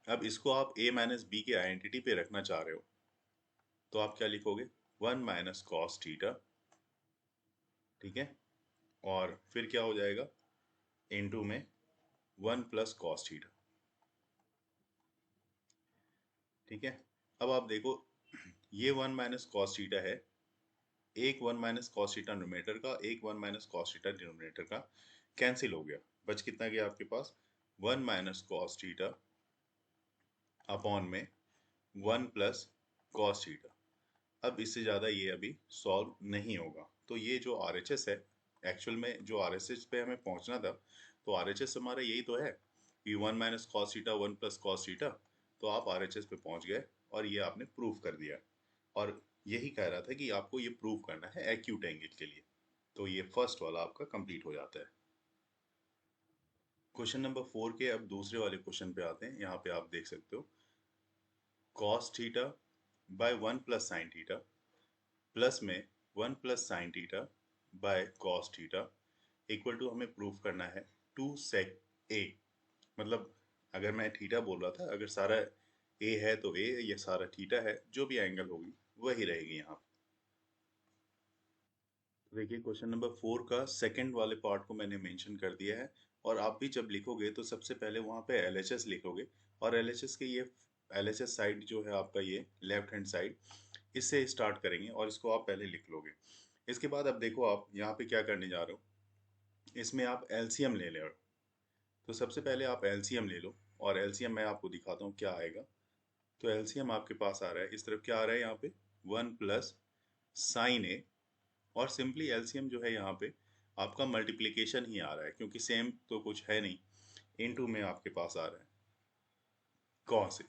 अब इसको आप a माइनस बी की आइडेंटिटी पे रखना चाह रहे हो, तो आप क्या लिखोगे? 1 माइनस कॉस थीटा, ठीक है, और फिर क्या हो जाएगा? इनटू में 1 प्लस कॉस थीटा, ठीक है। अब आप देखो, ये 1 माइनस कॉस थीटा है, एक 1 माइनस कॉस थीटा न्यूमरेटर का, एक 1 माइनस कॉस थीटा डिनोमिनेटर का कैंसिल हो गया। बच कितना गया आपके पास? 1 माइनस कॉस थीटा अपॉन में 1 प्लस कॉस थीटा। अब इससे ज़्यादा ये अभी सॉल्व नहीं होगा। तो ये जो RHS है, एक्चुअल में जो RHS पे हमें पहुंचना था, तो RHS हमारा यही तो है कि 1 minus cos theta 1 plus cos theta. तो आप RHS पे पहुंच गए और ये आपने प्रूव कर दिया। और यही कह रहा था कि आपको ये प्रूव करना है एक्यूट एंगल के लिए। तो ये फर्स्ट वाला आपका कंप्लीट हो जाता है। क्वेश्चन नंबर 4 के अब दूसरे वाले क्वेश्चन पे आते हैं। यहाँ पे आप देख सकते हो cos theta by 1 plus sign theta plus में 1 plus sign theta by cos theta equal to हमें प्रूफ करना है 2 सेक ए। मतलब अगर मैं थीटा बोल रहा था, अगर सारा ए है तो ए, या सारा थीटा है, जो भी एंगल होगी वही रहेगी यहाँ। तो देखिए क्वेश्चन नंबर 4 का सेकंड वाले पार्ट को मैंने मेंशन कर दिया है। और आप भी जब लिखोगे तो सबसे पहले वहाँ पे LHS लिखोगे, और LHS के ये LHS साइड जो है आपका, ये लेफ्ट हैंड साइड, इससे स्टार्ट करेंगे और इसको आप पहले लिख लोगे। इसके बाद अब देखो आप यहाँ पे क्या करने जा रहे हो, इसमें आप एलसीएम ले ले। तो सबसे पहले आप एलसीएम ले लो, और एलसीएम मैं आपको दिखाता हूँ क्या आएगा। तो एलसीएम आपके पास आ रहा है, इस तरफ क्या आ रहा है यहाँ पे? 1 प्लस साइन ए, और सिंपली एलसीएम जो है यहाँ पे आपका मल्टीप्लिकेशन ही आ रहा है, क्योंकि सेम तो कुछ है नहीं। इनटू में आपके पास आ रहा है कॉस ए।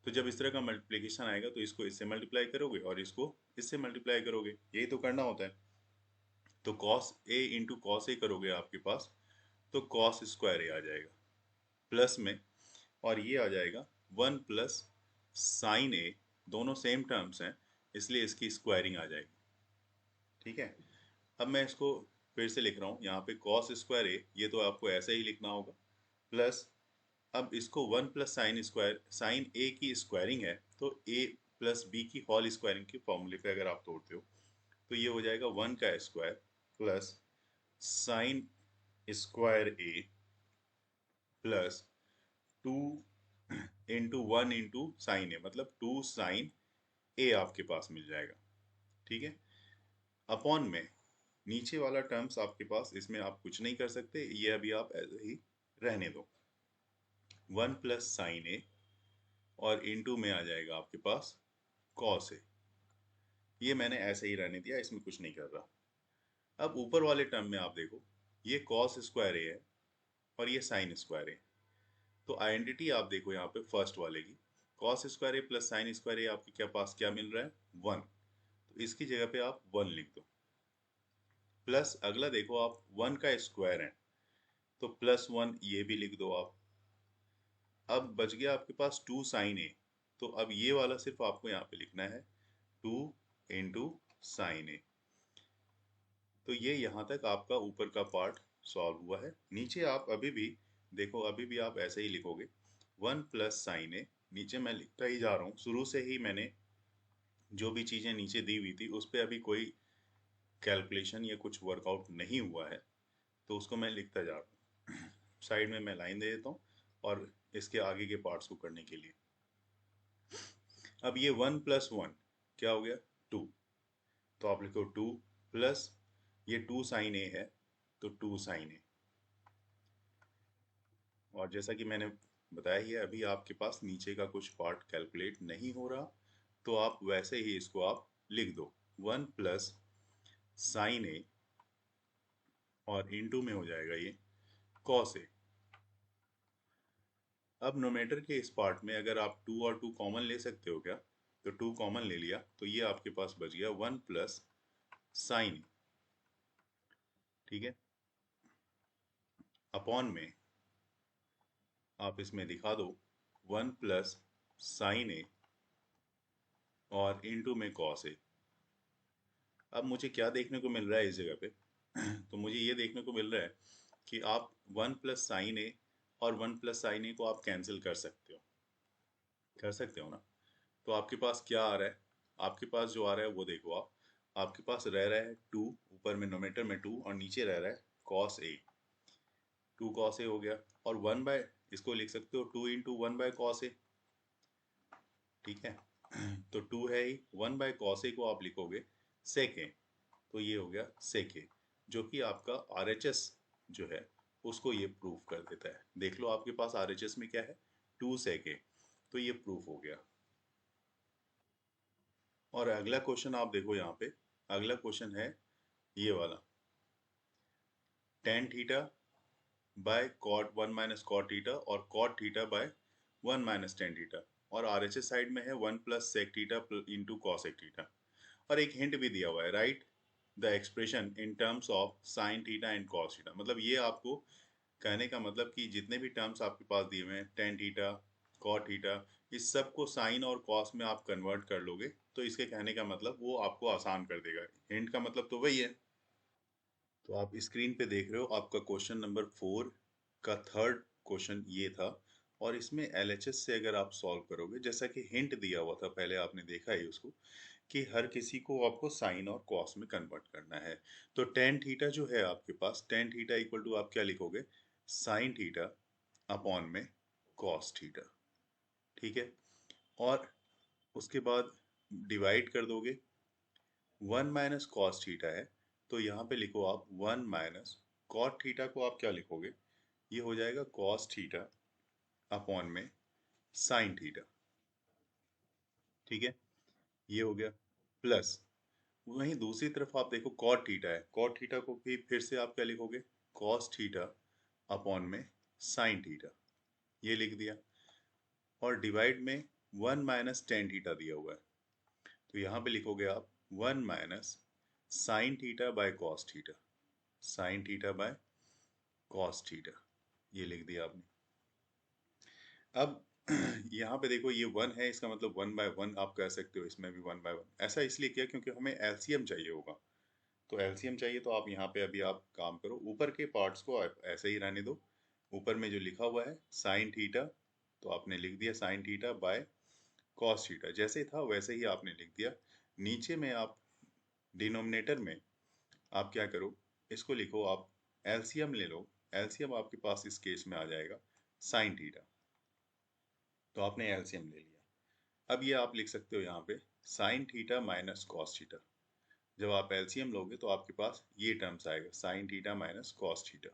तो जब इस तरह का मल्टीप्लिकेशन आएगा तो इसको इससे मल्टीप्लाई करोगे और इसको इससे मल्टीप्लाई करोगे, यही तो करना होता है। तो cos A into cos A करोगे आपके पास, तो कॉस स्क्वायर ए आ जाएगा प्लस में, और ये आ जाएगा 1 प्लस साइन ए। दोनों सेम टर्म्स हैं, इसलिए इसकी स्क्वायरिंग आ जाएगी, ठीक है। अब मैं इसको फिर से लिख रहा हूँ यहाँ पे कॉस स्क्वायर ए, ये तो आपको ऐसे ही लिखना होगा, प्लस अब इसको 1 प्लस साइन स्क्वायर, साइन ए की स्क्वायरिंग है तो ए प्लस बी की होल स्क्वायरिंग के फॉर्मूले पे अगर आप तोड़ते हो तो ये हो जाएगा 1 का square plus sign square A plus 2 into 1 into sine ए, मतलब 2 साइन ए आपके पास मिल जाएगा। ठीक है, अपॉन में नीचे वाला टर्म्स आपके पास, इसमें आप कुछ नहीं कर सकते, ये अभी आप ऐसे ही रहने दो। 1 प्लस साइन ए और इंटू में आ जाएगा आपके पास कॉस ए। ये मैंने ऐसे ही रहने दिया, इसमें कुछ नहीं कर रहा। अब ऊपर वाले टर्म में आप देखो, ये कॉस स्क्वायर ए है और ये साइन स्क्वायर ए। तो आइडेंटिटी आप देखो यहाँ पे फर्स्ट वाले की, cos square A plus sign square ए आपके क्या पास क्या मिल रहा है, 1। तो इसकी जगह पे आप 1 लिख दो। प्लस अगला देखो आप 1 का स्क्वायर है, तो प्लस 1 ये भी लिख दो आप। अब बच गया आपके पास 2 साइन ए, तो अब ये वाला सिर्फ आपको यहाँ पे लिखना है 2 इंटू साइन ए। तो ये यहाँ तक आपका ऊपर का पार्ट सॉल्व हुआ है। नीचे आप अभी भी देखो, अभी भी आप ऐसे ही लिखोगे 1 प्लस साइन ए। नीचे मैं लिखता ही जा रहा हूँ, शुरू से ही मैंने जो भी चीज़ें नीचे दी हुई थी उस पर अभी कोई कैलकुलेशन या कुछ वर्कआउट नहीं हुआ है, तो उसको मैं लिखता जा रहा हूँ। साइड में मैं लाइन दे देता हूँ और इसके आगे के पार्ट्स को करने के लिए। अब ये 1 प्लस 1 क्या हो गया, 2। तो आप लिखो 2 प्लस ये 2 साइन ए है, तो 2 साइन ए। और जैसा कि मैंने बताया ही है, अभी आपके पास नीचे का कुछ पार्ट कैलकुलेट नहीं हो रहा, तो आप वैसे ही इसको आप लिख दो 1 प्लस साइन ए और इनटू में हो जाएगा ये कॉस ए। अब नोमेटर के इस पार्ट में अगर आप 2 और 2 कॉमन ले सकते हो क्या, तो 2 कॉमन ले लिया, तो ये आपके पास बच गया 1 प्लस साइन। ठीक है, अपॉन में आप इसमें दिखा दो 1 प्लस साइन ए और इनटू में कॉस ए। अब मुझे क्या देखने को मिल रहा है इस जगह पे तो मुझे ये देखने को मिल रहा है कि आप 1 प्लस साइन ए और 1 प्लस साइन ए को आप कैंसिल कर सकते हो, कर सकते हो ना। तो आपके पास क्या आ रहा है, आपके पास जो आ रहा है वो देखो आप, आपके पास रह रहा है 2, ऊपर में नोमेटर में 2 और नीचे रह रहा है कॉस ए। 2 कॉस ए हो गया, और 1 बाय, इसको लिख सकते हो 2 इंटू 1 बाय कॉस ए। ठीक है, तो 2 है ही, 1 बाय कॉस ए को आप लिखोगे सेक ए, तो ये हो गया सेक ए, जो कि आपका आरएचएस जो है उसको ये प्रूफ कर देता है। देख लो आपके पास आरएचएस में क्या है, 2 सेक ए, तो ये प्रूफ हो गया। और अगला क्वेश्चन आप देखो यहाँ पे, अगला क्वेश्चन है ये वाला, tan theta by cot 1 minus cot theta और cot theta by 1 minus tan theta, और आरएचएस साइड में है 1 plus sec theta into cosec theta. और एक हिंट भी दिया हुआ है, write the expression in terms of sine theta and cos theta. मतलब ये आपको कहने का मतलब कि जितने भी टर्म्स आपके पास दिए हुए हैं, टेन थीटा, कॉट थीटा, इस सब को साइन और कॉस में आप कन्वर्ट कर लोगे, तो इसके कहने का मतलब वो आपको आसान कर देगा। हिंट का मतलब तो वही है। तो आप स्क्रीन पे देख रहे हो, आपका क्वेश्चन नंबर 4 का थर्ड क्वेश्चन ये था। और इसमें एलएचएस से अगर आप सॉल्व करोगे, जैसा कि हिंट दिया हुआ था पहले आपने देखा ही उसको, कि हर किसी को आपको साइन और कॉस में कन्वर्ट करना है। तो टेन थीटा जो है आपके पास, टेन थीटा इक्वल टू आप क्या लिखोगे, साइन थीटा अपॉन में कॉस थीटा। ठीक है, और उसके बाद डिवाइड कर दोगे, 1 माइनस कॉस थीटा है, तो यहाँ पे लिखो आप 1 माइनस कॉट थीटा को आप क्या लिखोगे, ये हो जाएगा कॉस थीटा अपॉन में साइन थीटा। ठीक है, ये हो गया, प्लस वहीं दूसरी तरफ आप देखो कॉट थीटा है, कॉट थीटा को भी फिर से आप क्या लिखोगे, कॉस थीटा अपॉन में साइन थीटा, ये लिख दिया। और डिवाइड में 1 माइनस टेन थीटा दिया हुआ है, तो यहाँ पे लिखोगे आप 1 minus sign theta by cos theta, sign theta by cos theta, ये लिख दिया आपने। अब यहाँ पे देखो ये 1 है, इसका मतलब 1 बाय 1 आप कह सकते हो, इसमें भी 1 बाय 1। ऐसा इसलिए किया क्योंकि हमें एलसीएम चाहिए होगा, तो एलसीएम चाहिए, तो आप यहाँ पे अभी आप काम करो, ऊपर के पार्ट्स को आप ऐसे ही रहने दो। ऊपर में जो लिखा हुआ है साइन थीटा, तो आपने लिख दिया sign theta by cos theta, जैसे था वैसे ही आपने लिख दिया। नीचे में आप डिनोमिनेटर में आप क्या करो, इसको लिखो आप, एलसीएम ले लो। एलसीएम आपके पास इस केस में आ जाएगा साइन थीटा। तो आपने एलसीएम ले लिया। अब ये आप लिख सकते हो यहाँ पे sign theta minus cos theta. जब आप एलसीएम लोगे तो आपके पास ये टर्म्स आएगा, sign theta minus cos theta,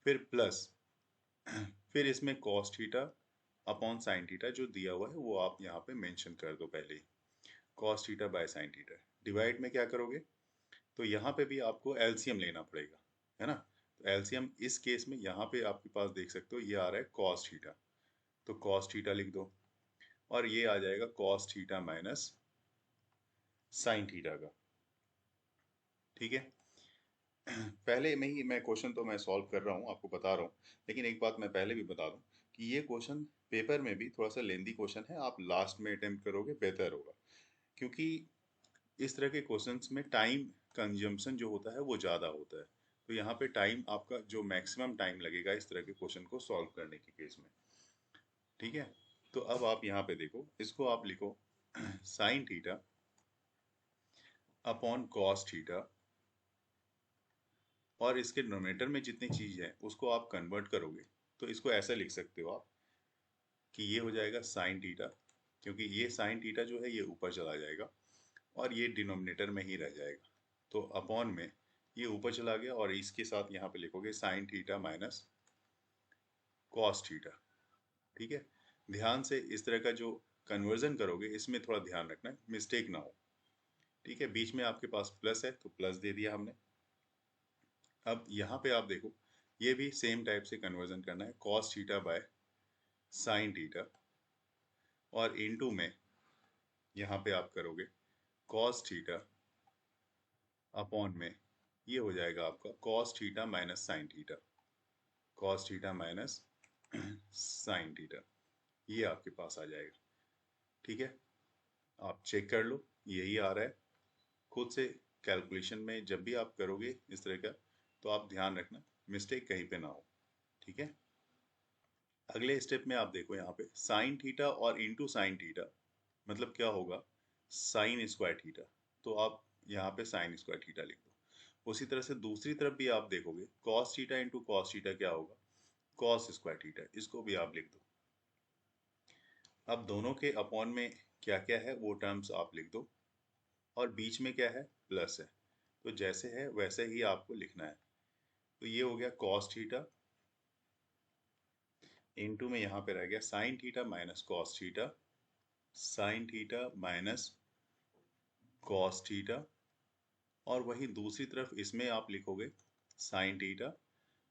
फिर प्लस फिर इसमें cos theta upon sine theta जो दिया हुआ है वो आप यहाँ पे मेंशन कर दो पहले ही, cos theta by sine theta. Divide में क्या करोगे, तो यहाँ पे भी आपको एलसीएम लेना पड़ेगा, है ना। तो एलसीएम इस केस में यहाँ पे आपके पास देख सकते हो ये आ रहा है कॉस थीटा, तो कॉस थीटा लिख दो, और ये आ जाएगा cos theta minus sine theta का। ठीक है, पहले में ही मैं क्वेश्चन तो मैं सॉल्व कर रहा हूँ, आपको बता रहा हूँ, लेकिन एक बात मैं पहले भी बता दूँ कि ये क्वेश्चन पेपर में भी थोड़ा सा लेंदी क्वेश्चन है, आप लास्ट में अटेम्प्ट करोगे बेहतर होगा, क्योंकि इस तरह के क्वेश्चंस में टाइम कंजम्पशन जो होता है वो ज़्यादा होता है। तो यहाँ पे टाइम आपका जो मैक्सिमम टाइम लगेगा इस तरह के क्वेश्चन को सॉल्व करने के केस में। ठीक है, तो अब आप यहाँ पे देखो, इसको आप लिखो sign theta upon cos theta, और इसके डिनोमिनेटर में जितनी चीज है उसको आप कन्वर्ट करोगे तो इसको ऐसा लिख सकते हो आप कि ये हो जाएगा साइन थीटा, क्योंकि ये साइन थीटा जो है ये ऊपर चला जाएगा और ये डिनोमिनेटर में ही रह जाएगा, तो अपॉन में ये ऊपर चला गया, और इसके साथ यहाँ पे लिखोगे sign theta minus cos theta. ठीक है, ध्यान से इस तरह का जो कन्वर्जन करोगे इसमें थोड़ा ध्यान रखना, मिस्टेक ना हो। ठीक है, बीच में आपके पास प्लस है तो प्लस दे दिया हमने। अब यहाँ पे आप देखो, ये भी सेम टाइप से कन्वर्जन करना है, cos theta by sine theta, और इनटू में यहाँ पे आप करोगे कॉस थीटा अपॉन में ये हो जाएगा आपका cos theta minus sine theta, cos theta minus sine theta, ये आपके पास आ जाएगा। ठीक है, आप चेक कर लो, यही आ रहा है। खुद से कैलकुलेशन में जब भी आप करोगे इस तरह का तो आप ध्यान रखना मिस्टेक कहीं पे ना हो। ठीक है, अगले स्टेप में आप देखो यहाँ पे साइन थीटा और इंटू साइन थीटा मतलब क्या होगा, साइन स्क्वायर थीटा, तो आप यहाँ पे साइन स्क्वायर थीटा लिख दो। उसी तरह से दूसरी तरफ भी आप देखोगे cos theta into cos theta क्या होगा, कॉस स्क्वायर थीटा, इसको भी आप लिख दो। अब दोनों के अपॉन में क्या क्या है वो टर्म्स आप लिख दो, और बीच में क्या है, प्लस है, तो जैसे है वैसे ही आपको लिखना है। तो ये हो गया कॉस थीटा, इनटू में यहाँ पे रह गया sign theta minus cos theta, sign theta minus cos theta, और वही दूसरी तरफ इसमें आप लिखोगे साइन थीटा,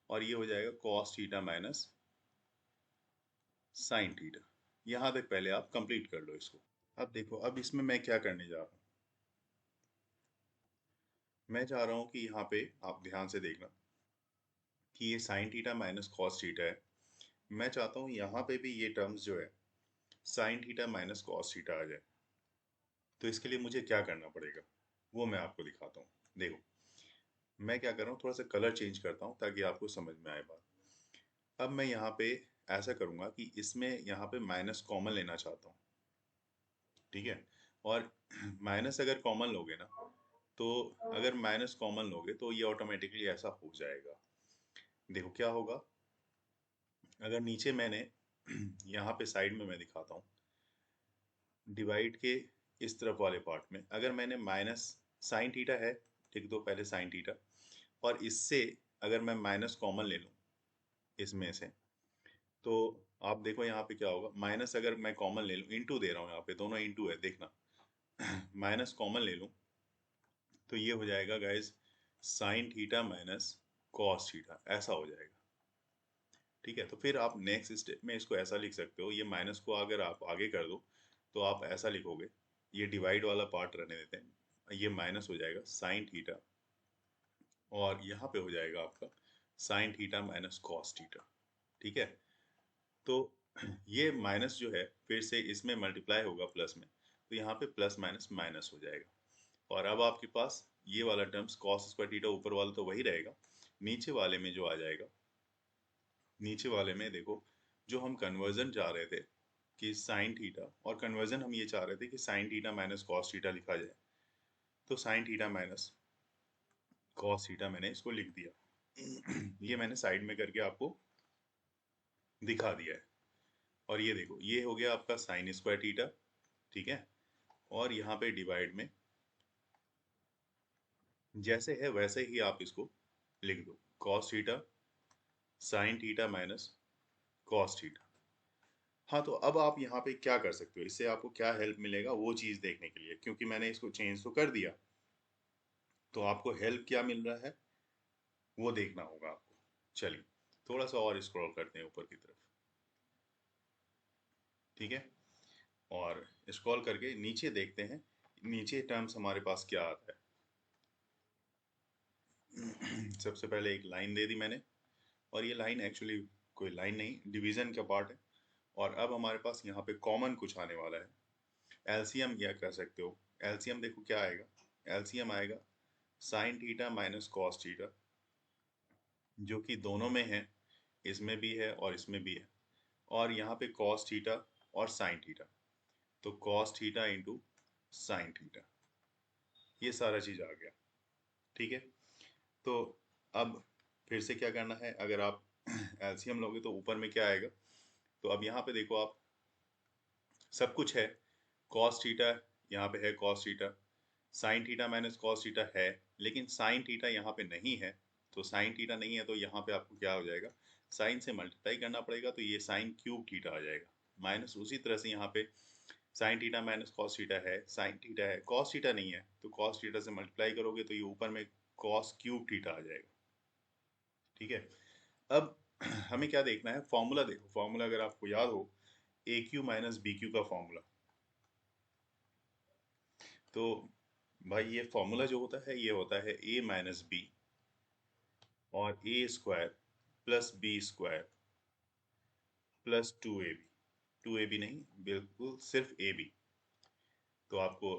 और ये हो जाएगा cos theta minus sine theta. यहाँ तक पहले आप कंप्लीट कर लो इसको। अब देखो, अब इसमें मैं क्या करने जा रहा हूँ, मैं चाह रहा हूँ कि यहाँ पे आप ध्यान से देखना कि ये sine theta minus cos theta है, मैं चाहता हूँ यहाँ पे भी ये टर्म्स जो है sign theta minus cos theta आ जाए। तो इसके लिए मुझे क्या करना पड़ेगा वो मैं आपको दिखाता हूँ। देखो, मैं क्या कर रहा हूँ, थोड़ा सा कलर चेंज करता हूँ ताकि आपको समझ में आए बात। अब मैं यहाँ पे ऐसा करूँगा कि इसमें यहाँ पे माइनस कॉमन लेना चाहता हूँ। ठीक है, और माइनस अगर कॉमन लोगे ना, तो अगर माइनस कॉमन लोगे तो ये ऑटोमेटिकली ऐसा हो जाएगा। देखो क्या होगा, अगर नीचे मैंने यहाँ पे साइड में मैं दिखाता हूँ, डिवाइड के इस तरफ वाले पार्ट में अगर मैंने माइनस साइन थीटा है, लिख दो पहले साइन थीटा, और इससे अगर मैं माइनस कॉमन ले लूँ इसमें से, तो आप देखो यहाँ पे क्या होगा, माइनस अगर मैं कॉमन ले लूँ, इंटू दे रहा हूँ यहाँ पे, दोनों इंटू है देखना, माइनस कॉमन ले लूँ तो ये हो जाएगा guys sign theta minus cos theta, ऐसा हो जाएगा। ठीक है, तो फिर आप नेक्स्ट स्टेप में इसको ऐसा लिख सकते हो, ये माइनस को अगर आप आगे कर दो तो आप ऐसा लिखोगे, ये डिवाइड वाला पार्ट रहने देते हैं, ये माइनस हो जाएगा साइन थीटा, और यहाँ पे हो जाएगा आपका sign theta minus cos theta. ठीक है, तो ये माइनस जो है फिर से इसमें मल्टीप्लाई होगा प्लस में, तो यहाँ पे प्लस माइनस माइनस हो जाएगा, और अब आपके पास ये वाला टर्म्स कॉस स्क्वायर थीटा ऊपर वाला तो वही रहेगा, नीचे वाले में जो आ जाएगा, नीचे वाले में देखो जो हम कन्वर्जन चाह रहे थे कि साइन थीटा, और कन्वर्जन हम ये चाह रहे थे कि sign theta minus cos theta लिखा जाए, तो sign theta minus cos theta मैंने इसको लिख दिया। ये मैंने साइड में करके आपको दिखा दिया है। और ये देखो ये हो गया आपका साइन स्क्वायर थीटा, ठीक है। और यहाँ पे डिवाइड में जैसे है वैसे ही आप इसको लिख दो, cos theta sine theta minus cos theta. हाँ, तो अब आप यहाँ पे क्या कर सकते हो, इससे आपको क्या हेल्प मिलेगा वो चीज़ देखने के लिए, क्योंकि मैंने इसको चेंज तो कर दिया, तो आपको हेल्प क्या मिल रहा है वो देखना होगा आपको। चलिए थोड़ा सा और स्क्रॉल करते हैं ऊपर की तरफ, ठीक है। और स्क्रॉल करके नीचे देखते हैं, नीचे टर्म्स हमारे पास क्या आता है। सबसे पहले एक लाइन दे दी मैंने, और ये लाइन एक्चुअली कोई लाइन नहीं, डिवीजन का पार्ट है। और अब हमारे पास यहाँ पे कॉमन कुछ आने वाला है, एलसीएम क्या कह सकते हो। एलसीएम देखो क्या आएगा, एलसीएम आएगा sign theta minus cos theta, जो कि दोनों में है, इसमें भी है और इसमें भी है। और यहाँ पे कॉस थीटा और साइन थीटा, तो cos theta into sine theta, ये सारा चीज आ गया, ठीक है। तो अब फिर से क्या करना है, अगर आप एलसीएम लोगे तो ऊपर में क्या आएगा, तो अब यहाँ पे देखो आप, सब कुछ है, कॉस थीटा यहाँ पे है, cos theta sine theta minus cos theta है, लेकिन साइन थीटा यहाँ पे नहीं है। तो साइन थीटा नहीं है तो यहाँ पे आपको क्या हो जाएगा, साइन से मल्टीप्लाई करना पड़ेगा, तो ये साइन क्यूब थीटा आ जाएगा। माइनस उसी तरह से यहाँ पे sign theta minus cos theta है, साइन थीटा है, कॉस थीटा नहीं है, तो कॉस थीटा से मल्टीप्लाई करोगे तो ये ऊपर में कॉस क्यूब थीटा आ जाएगा, ठीक है। अब हमें क्या देखना है, फॉर्मूला देखो, फॉर्मूला अगर आपको याद हो, ए क्यू माइनस बी क्यू का फॉर्मूला। तो भाई ये फॉर्मूला जो होता है ये होता है ए माइनस बी और A square plus B square plus two A B, two A B नहीं, बिल्कुल सिर्फ ए बी। तो आपको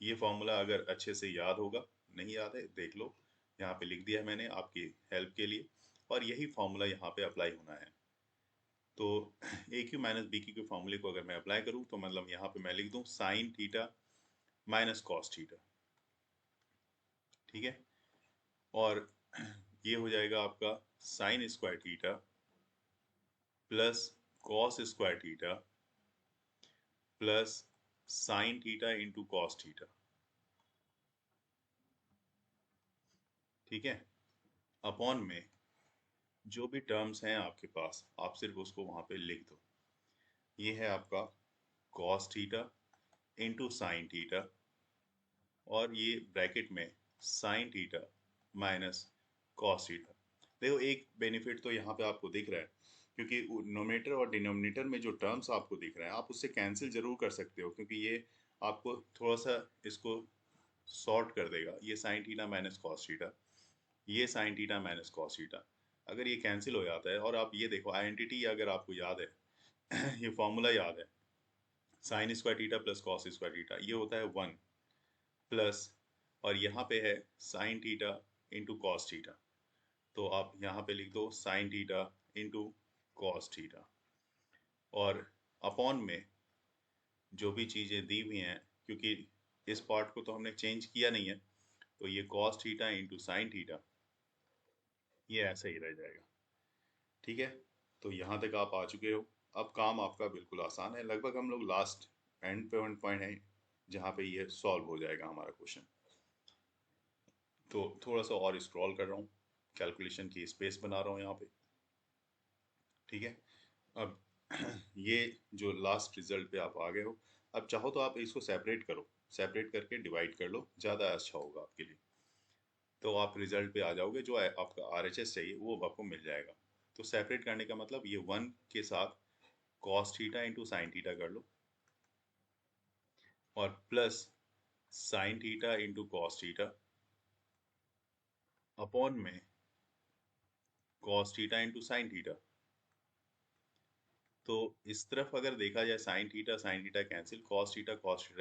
ये फॉर्मूला अगर अच्छे से याद होगा, नहीं याद है देख लो, यहाँ पे लिख दिया है मैंने आपकी हेल्प के लिए, और यही फॉर्मूला यहाँ पे अप्लाई होना है। तो ए क्यू माइनस बी क्यू के फॉर्मूले को अगर मैं अप्लाई करूँ तो मतलब यहाँ पे मैं लिख दूँ sign theta minus cos theta, ठीक है। और ये हो जाएगा आपका sign square theta plus cos square theta plus sign theta into cos theta, ठीक है। अपॉन में जो भी टर्म्स हैं आपके पास, आप सिर्फ उसको वहां पे लिख दो। ये है आपका cos theta into sine theta, और ये ब्रैकेट में sign theta minus cos theta. देखो एक बेनिफिट तो यहाँ पे आपको दिख रहा है, क्योंकि नोमिनेटर और डिनोमिनेटर में जो टर्म्स आपको दिख रहे हैं आप उससे कैंसिल जरूर कर सकते हो, क्योंकि ये आपको थोड़ा सा इसको सॉर्ट कर देगा। ये sine theta minus cos theta, ये sine theta minus cos theta, अगर ये कैंसिल हो जाता है, और आप ये देखो आइडेंटिटी अगर आपको याद है ये फॉर्मूला याद है, sign square theta plus cos square theta ये होता है 1 प्लस, और यहाँ पे है sign theta into cos theta, तो आप यहाँ पे लिख दो sign theta into cos theta, और अपॉन में जो भी चीज़ें दी हुई हैं, क्योंकि इस पार्ट को तो हमने चेंज किया नहीं है, तो ये cos theta into sine theta ये ऐसे ही रह जाएगा, ठीक है। तो यहाँ तक आप आ चुके हो, अब काम आपका बिल्कुल आसान है, लगभग हम लोग लास्ट एंड पे पॉइंट है जहाँ पे ये सॉल्व हो जाएगा हमारा क्वेश्चन। तो थोड़ा सा और स्क्रॉल कर रहा हूँ, कैलकुलेशन की स्पेस बना रहा हूँ यहाँ पे, ठीक है। अब ये जो लास्ट रिजल्ट पे आप आ गए हो, अब चाहो तो आप इसको सेपरेट करो, सेपरेट करके डिवाइड कर लो, ज़्यादा अच्छा होगा आपके लिए। तो आप रिजल्ट पे आ जाओगे, जो आपका RHS चाहिए वो आपको मिल जाएगा। तो सेपरेट करने का मतलब ये 1 के साथ cos theta into sine theta कर लो, और plus sign theta into cos theta upon में cos theta into sine theta. तो इस तरफ अगर देखा जाए sine theta cancel, cos theta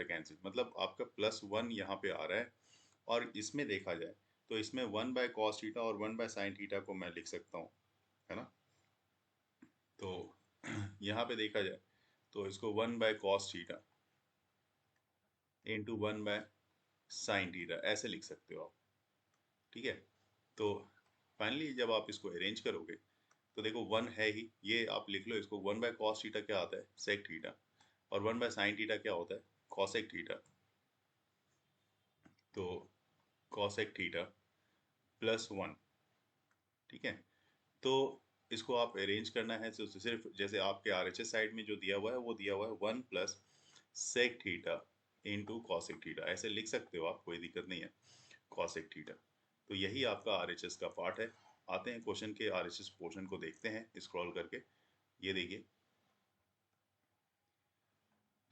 cancel, मतलब आपका +1 यहाँ पे आ रहा है। और इसमें देखा जाए तो इसमें 1 बाय कॉस थीटा और 1 बाय साइन थीटा को मैं लिख सकता हूँ, है ना। तो यहाँ पे देखा जाए तो इसको 1 bye cos theta into 1 by sine theta ऐसे लिख सकते हो आप, ठीक है। तो फाइनली जब आप इसको अरेंज करोगे तो देखो 1 है ही, ये आप लिख लो इसको। 1/cos थीटा क्या आता है? Sec theta. और 1/sin थीटा क्या होता है? Cosec theta. तो कॉसेक थीटा +1, ठीक है। तो इसको आप अरेंज करना है तो सिर्फ जैसे आपके आरएचएस साइड में जो दिया हुआ है वो दिया हुआ है 1 plus sec theta into cosec theta, ऐसे लिख सकते हो आप, कोई दिक्कत नहीं है। कॉसेक थीटा, तो यही आपका आरएचएस का पार्ट है। आते हैं क्वेश्चन के आरएचएस पोर्शन को देखते हैं स्क्रॉल करके। ये देखिए,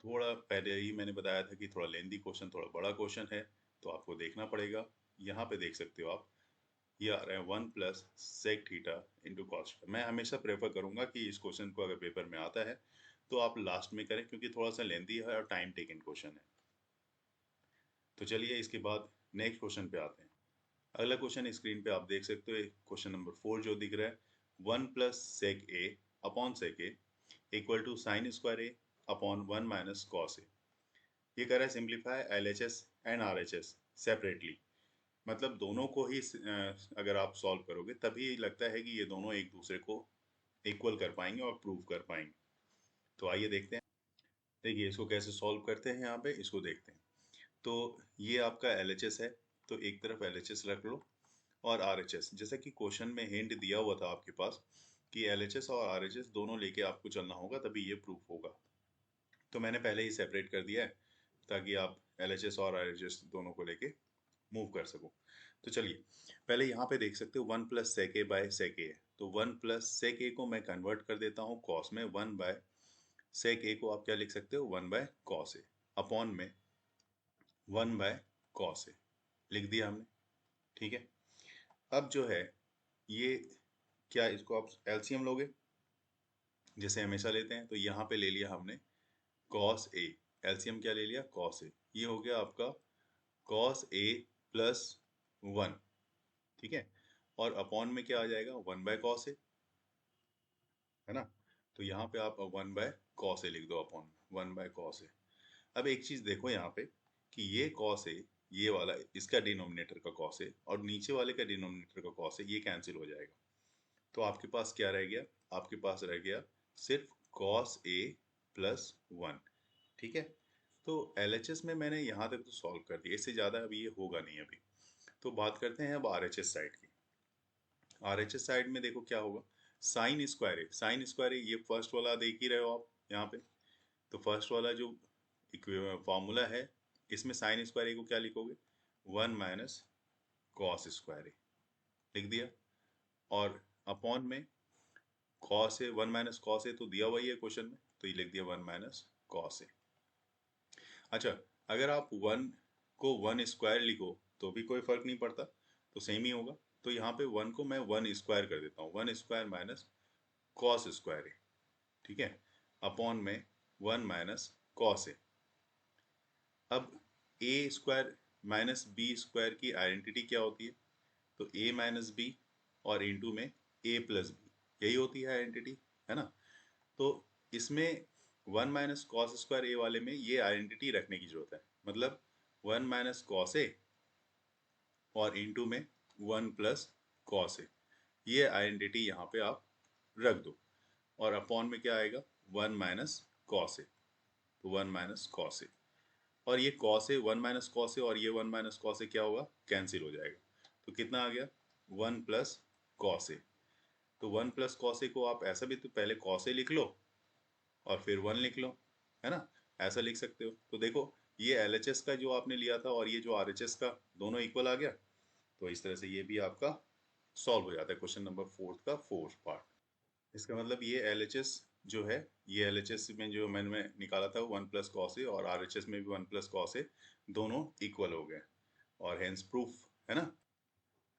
थोड़ा पहले ही मैंने बताया था कि थोड़ा लेंदी क्वेश्चन, थोड़ा बड़ा क्वेश्चन है, तो आपको देखना पड़ेगा। यहाँ पे देख सकते हो आप, ये आ रहा है 1 plus sec theta into cos. मैं हमेशा प्रेफर करूंगा कि इस क्वेश्चन को अगर पेपर में आता है तो आप लास्ट में करें, क्योंकि थोड़ा सा लेंदी है और टाइम टेकिंग क्वेश्चन है। तो चलिए इसके बाद नेक्स्ट क्वेश्चन पे आते हैं। अगला क्वेश्चन स्क्रीन पे आप देख सकते हो, क्वेश्चन नंबर 4 जो दिख रहा है, 1 plus sec A upon sec A equal to sine square A upon 1 minus cos A. ये कह रहा है simplify LHS and RHS separately. मतलब दोनों को ही अगर आप सॉल्व करोगे तभी लगता है कि ये दोनों एक दूसरे को इक्वल कर पाएंगे और प्रूव कर पाएंगे। तो आइए देखते हैं। देखिए इसको कैसे सॉल्व करते हैं, यहाँ पे इसको देखते हैं। तो ये आपका एलएचएस है, तो एक तरफ एलएचएस रख लो, और आरएचएस, जैसा कि क्वेश्चन में हिंट दिया हुआ था आपके पास कि एलएचएस और आरएचएस दोनों लेके आपको चलना होगा तभी ये प्रूफ होगा। तो मैंने पहले ही सेपरेट कर दिया है ताकि आप एलएचएस और आरएचएस दोनों को लेके मूव कर सको। तो चलिए पहले यहाँ पे देख सकते हो 1 plus sec A by sec ए, तो 1 प्लस सेक ए को मैं कन्वर्ट कर देता हूँ कॉस में, 1 बाय सेक ए को आप क्या लिख सकते हो? 1 बाय कॉस ए अपॉन में 1 बाय कॉस ए, लिख दिया हमने, ठीक है। अब जो है ये क्या, इसको आप एलसीएम लोगे जैसे हमेशा लेते हैं, तो यहाँ पे ले लिया हमने कॉस ए, एलसीएम क्या ले लिया? Cos A. ये हो गया आपका कॉस ए प्लस 1, ठीक है। और अपॉन में क्या आ जाएगा? 1 बाय कॉस ए, है ना। तो यहाँ पे आप 1 बाय कॉस ए लिख दो अपॉन 1 बाय कॉस ए। अब एक चीज देखो यहाँ पे कि ये कॉस ए, ये वाला इसका डिनोमिनेटर का कॉस ए और नीचे वाले का डिनोमिनेटर का कॉस ए, ये कैंसिल हो जाएगा। तो आपके पास क्या रह गया? आपके पास रह गया सिर्फ कॉस ए प्लस 1, ठीक है। तो एलएचएस में मैंने यहाँ तक तो सॉल्व कर दिया, इससे ज़्यादा अभी ये होगा नहीं अभी। तो बात करते हैं अब आरएचएस साइड की। आरएचएस साइड में देखो क्या होगा, sign square A, sign square A, ये फर्स्ट वाला देख ही रहे हो आप यहाँ पे। तो फर्स्ट वाला जो फॉर्मूला है, इसमें साइन स्क्वायर ए को क्या लिखोगे? 1 माइनस कॉस स्क्वायर ए, लिख दिया। और अपॉन में कॉस ए, 1 माइनस कॉस ए तो दिया हुआ ही है क्वेश्चन में, तो ये लिख दिया 1 माइनस कॉस ए। अच्छा, अगर आप 1 को 1 स्क्वायर लिखो तो भी कोई फर्क नहीं पड़ता, तो सेम ही होगा। तो यहाँ पे 1 को मैं 1 स्क्वायर कर देता हूँ, 1 स्क्वायर माइनस कॉस स्क्वायर ए, ठीक है, अपॉन में 1 माइनस कॉस ए। अब ए स्क्वायर माइनस बी स्क्वायर की आइडेंटिटी क्या होती है? तो ए माइनस बी और इंटू में ए प्लस बी, यही होती है आइडेंटिटी, है ना। तो इसमें 1 माइनस कॉस स्क्वायर ए वाले में ये आइडेंटिटी रखने की जरूरत है, मतलब 1 माइनस कॉस ए और इंटू में 1 प्लस कॉस ए, ये आइडेंटिटी यहाँ पे आप रख दो। और अपॉन में क्या आएगा? 1 माइनस कॉस ए, तो 1 माइनस कॉस ए, और ये कॉस ए, 1 माइनस कॉस ए और ये 1 माइनस कॉस ए क्या होगा? कैंसिल हो जाएगा। तो कितना आ गया? 1 प्लस कॉस ए। तो 1 प्लस कॉस ए को आप ऐसा भी तो पहले कॉस ए लिख लो और फिर 1 लिख लो, है ना, ऐसा लिख सकते हो। तो देखो ये एलएचएस का जो आपने लिया था और ये जो आरएचएस का, दोनों इक्वल आ गया। तो इस तरह से ये भी आपका सॉल्व हो जाता है क्वेश्चन नंबर 4 का फोर्थ पार्ट। इसका मतलब ये एलएचएस जो है, ये एलएचएस में जो मैंने निकाला था 1 प्लस कॉस ए, और आरएचएस में भी 1 प्लस कॉस ए, दोनों इक्वल हो गए और हेंस प्रूफ, है ना।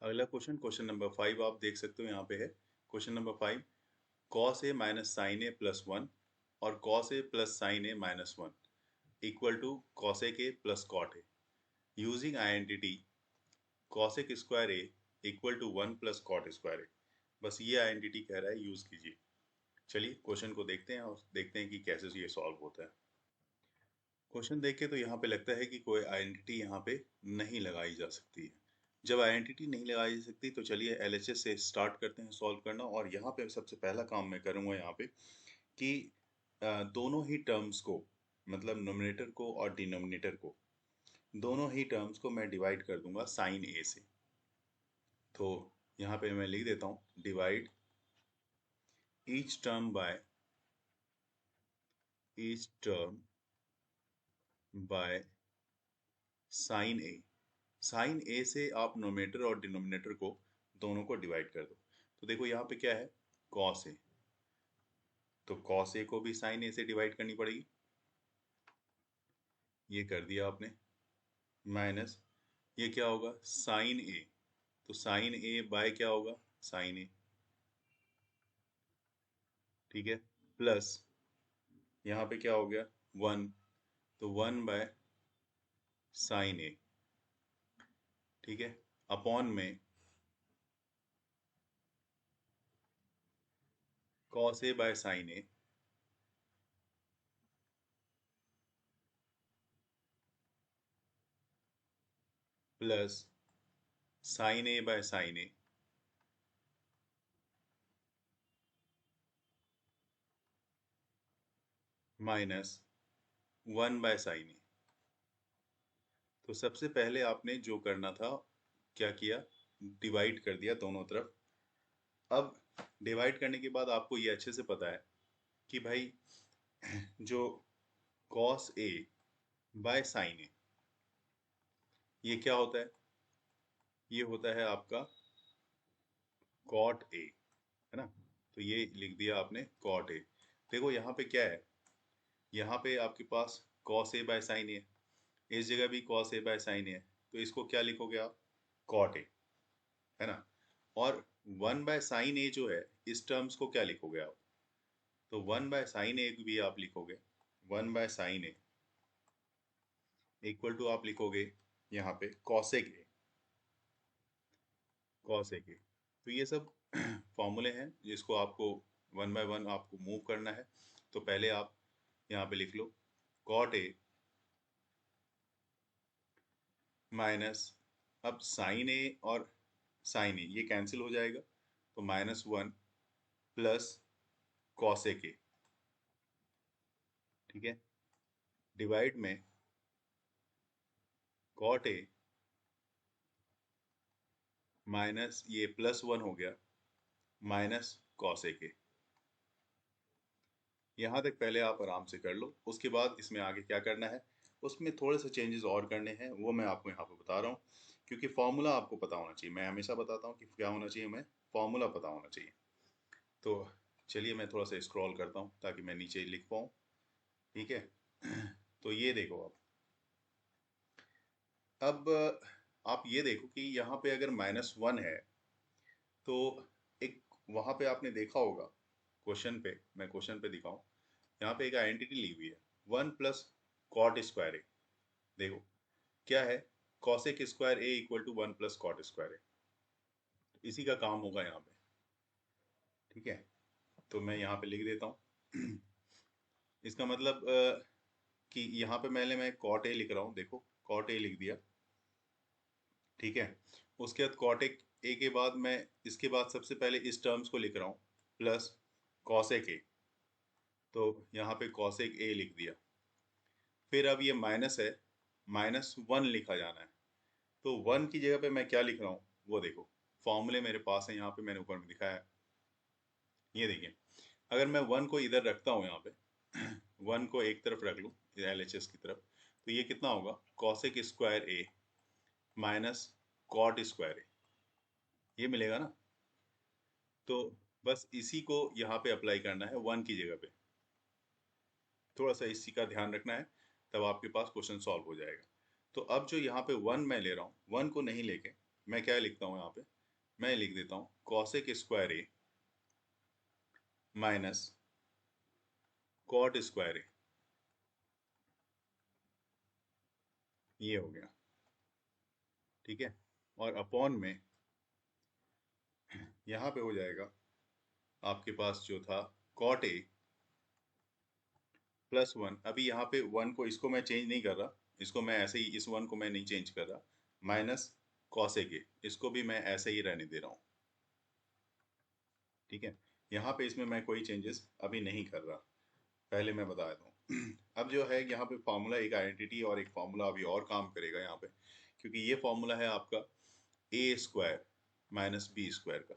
अगला क्वेश्चन, क्वेश्चन नंबर 5 आप देख सकते हो यहाँ पे है। Question number 5, cos A minus sine A plus 1 और cos A plus sine A minus 1 equal to cosec A plus cot A, using identity cosec square A equal to 1 plus cot square A. बस ये आइडेंटिटी कह रहा है यूज कीजिए। चलिए क्वेश्चन को देखते हैं और देखते हैं कि कैसे ये सॉल्व होता है। क्वेश्चन देख के तो यहाँ पे लगता है कि कोई आइडेंटिटी यहाँ पे नहीं लगाई जा सकती है। जब आइडेंटिटी नहीं लगाई जा सकती तो चलिए एलएचएस से स्टार्ट करते हैं सॉल्व करना। और यहाँ पे सबसे पहला काम मैं करूँगा यहाँ पे कि दोनों ही टर्म्स को, मतलब नोमिनेटर को और डिनोमिनेटर को, दोनों ही टर्म्स को मैं डिवाइड कर दूंगा साइन ए से। तो यहाँ पे मैं लिख देता हूँ divide each term by each term by sign A. Sign A से आप नोमिनेटर और डिनोमिनेटर को दोनों को डिवाइड कर दो। तो देखो यहाँ पे क्या है, कॉस ए, तो कॉस ए को भी साइन ए से डिवाइड करनी पड़ेगी, ये कर दिया आपने, माइनस ये क्या होगा साइन ए, तो साइन ए बाय क्या होगा साइन ए, ठीक है, प्लस यहाँ पे क्या हो गया वन, तो वन बाय साइन ए, ठीक है, अपॉन में cos A by sign A, plus sine A by sign A, minus one by sign A. तो सबसे पहले आपने जो करना था क्या किया, डिवाइड कर दिया दोनों तरफ। अब डिवाइड करने के बाद आपको ये अच्छे से पता है कि भाई जो कॉस ए बाय साइन ए, ये क्या होता है, ये होता है आपका कॉट ए, है ना। तो ये लिख दिया आपने कॉट ए। देखो यहाँ पे क्या है, यहाँ पे आपके पास कॉस ए बाय साइन ए, इस जगह भी cos A by sign A, तो इसको क्या लिखोगे आप, कॉट ए, है ना। और वन बाय साइन ए जो है, इस टर्म्स को क्या लिखोगे आप, तो वन बाय साइन ए भी आप लिखोगे, one by sign A equal to आप लिखोगे यहाँ पे कॉसेक ए, कॉसेक ए। तो ये सब फॉर्मूले हैं जिसको आपको वन बाय वन आपको मूव करना है। तो पहले आप यहाँ पे लिख लो कॉट ए माइनस, अब साइन ए और साइन ए ये कैंसिल हो जाएगा, तो minus one plus cosec A, ठीक है, डिवाइड में कॉट ए माइनस ये प्लस वन हो गया माइनस कॉसेक ए। यहाँ तक पहले आप आराम से कर लो, उसके बाद इसमें आगे क्या करना है, उसमें थोड़े से चेंजेस और करने हैं, वो मैं आपको यहाँ पे बता रहा हूँ। क्योंकि फॉर्मूला आपको पता होना चाहिए, मैं हमेशा बताता हूँ कि क्या होना चाहिए, हमें फॉर्मूला पता होना चाहिए। तो चलिए मैं थोड़ा सा स्क्रॉल करता हूँ ताकि मैं नीचे लिख पाऊँ, ठीक है। तो ये देखो अब आप ये देखो कि यहाँ पे अगर माइनस वन है, तो एक वहाँ पे आपने देखा होगा क्वेश्चन पे, मैं क्वेश्चन पे दिखाऊं, यहाँ पे एक आइडेंटिटी ली हुई है one plus cot square A. देखो क्या है, cosec square A equal to one plus cot square A, इसी का काम होगा यहाँ पे, ठीक है। तो मैं यहाँ पे लिख देता हूँ इसका मतलब कि यहाँ पे मैं कॉट ए लिख रहा हूँ, देखो कॉट ए लिख दिया, ठीक है। उसके बाद कॉट ए के बाद मैं इसके बाद सबसे पहले इस टर्म्स को लिख रहा हूँ प्लस कॉसेक ए, तो यहाँ पे कॉसेक ए लिख दिया। फिर अब ये माइनस है, माइनस वन लिखा जाना है, तो वन की जगह पे मैं क्या लिख रहा हूँ वो देखो, फॉर्मूले मेरे पास है यहाँ पे, मैंने ऊपर में दिखाया है, ये देखिए। अगर मैं वन को इधर रखता हूँ यहाँ पे वन को एक तरफ रख लूँ एलएचएस की तरफ, तो ये कितना होगा cosec square A minus cot square A, ये मिलेगा ना। तो बस इसी को यहाँ पे अप्लाई करना है वन की जगह पे, थोड़ा सा इसी का ध्यान रखना है, तब आपके पास क्वेश्चन सॉल्व हो जाएगा। तो अब जो यहाँ पे वन मैं ले रहा हूँ, वन को नहीं लेके मैं क्या लिखता हूँ यहाँ पे, मैं लिख देता हूँ cosec square A minus cot square A, ये हो गया, ठीक है। और अपॉन में यहाँ पे हो जाएगा आपके पास जो था कॉट ए प्लस वन, अभी यहाँ पे वन को इसको मैं चेंज नहीं कर रहा, इसको मैं ऐसे ही इस वन को मैं नहीं चेंज कर रहा, माइनस कॉसेक ए, इसको भी मैं ऐसे ही रहने दे रहा हूँ। ठीक है, यहाँ पे इसमें मैं कोई चेंजेस अभी नहीं कर रहा, पहले मैं बता देता हूँ। अब जो है यहाँ पे फॉर्मूला, एक आइडेंटिटी और एक फॉर्मूला अभी और काम करेगा यहाँ पे, क्योंकि ये फॉर्मूला है आपका ए स्क्वायर माइनस बी स्क्वायर का।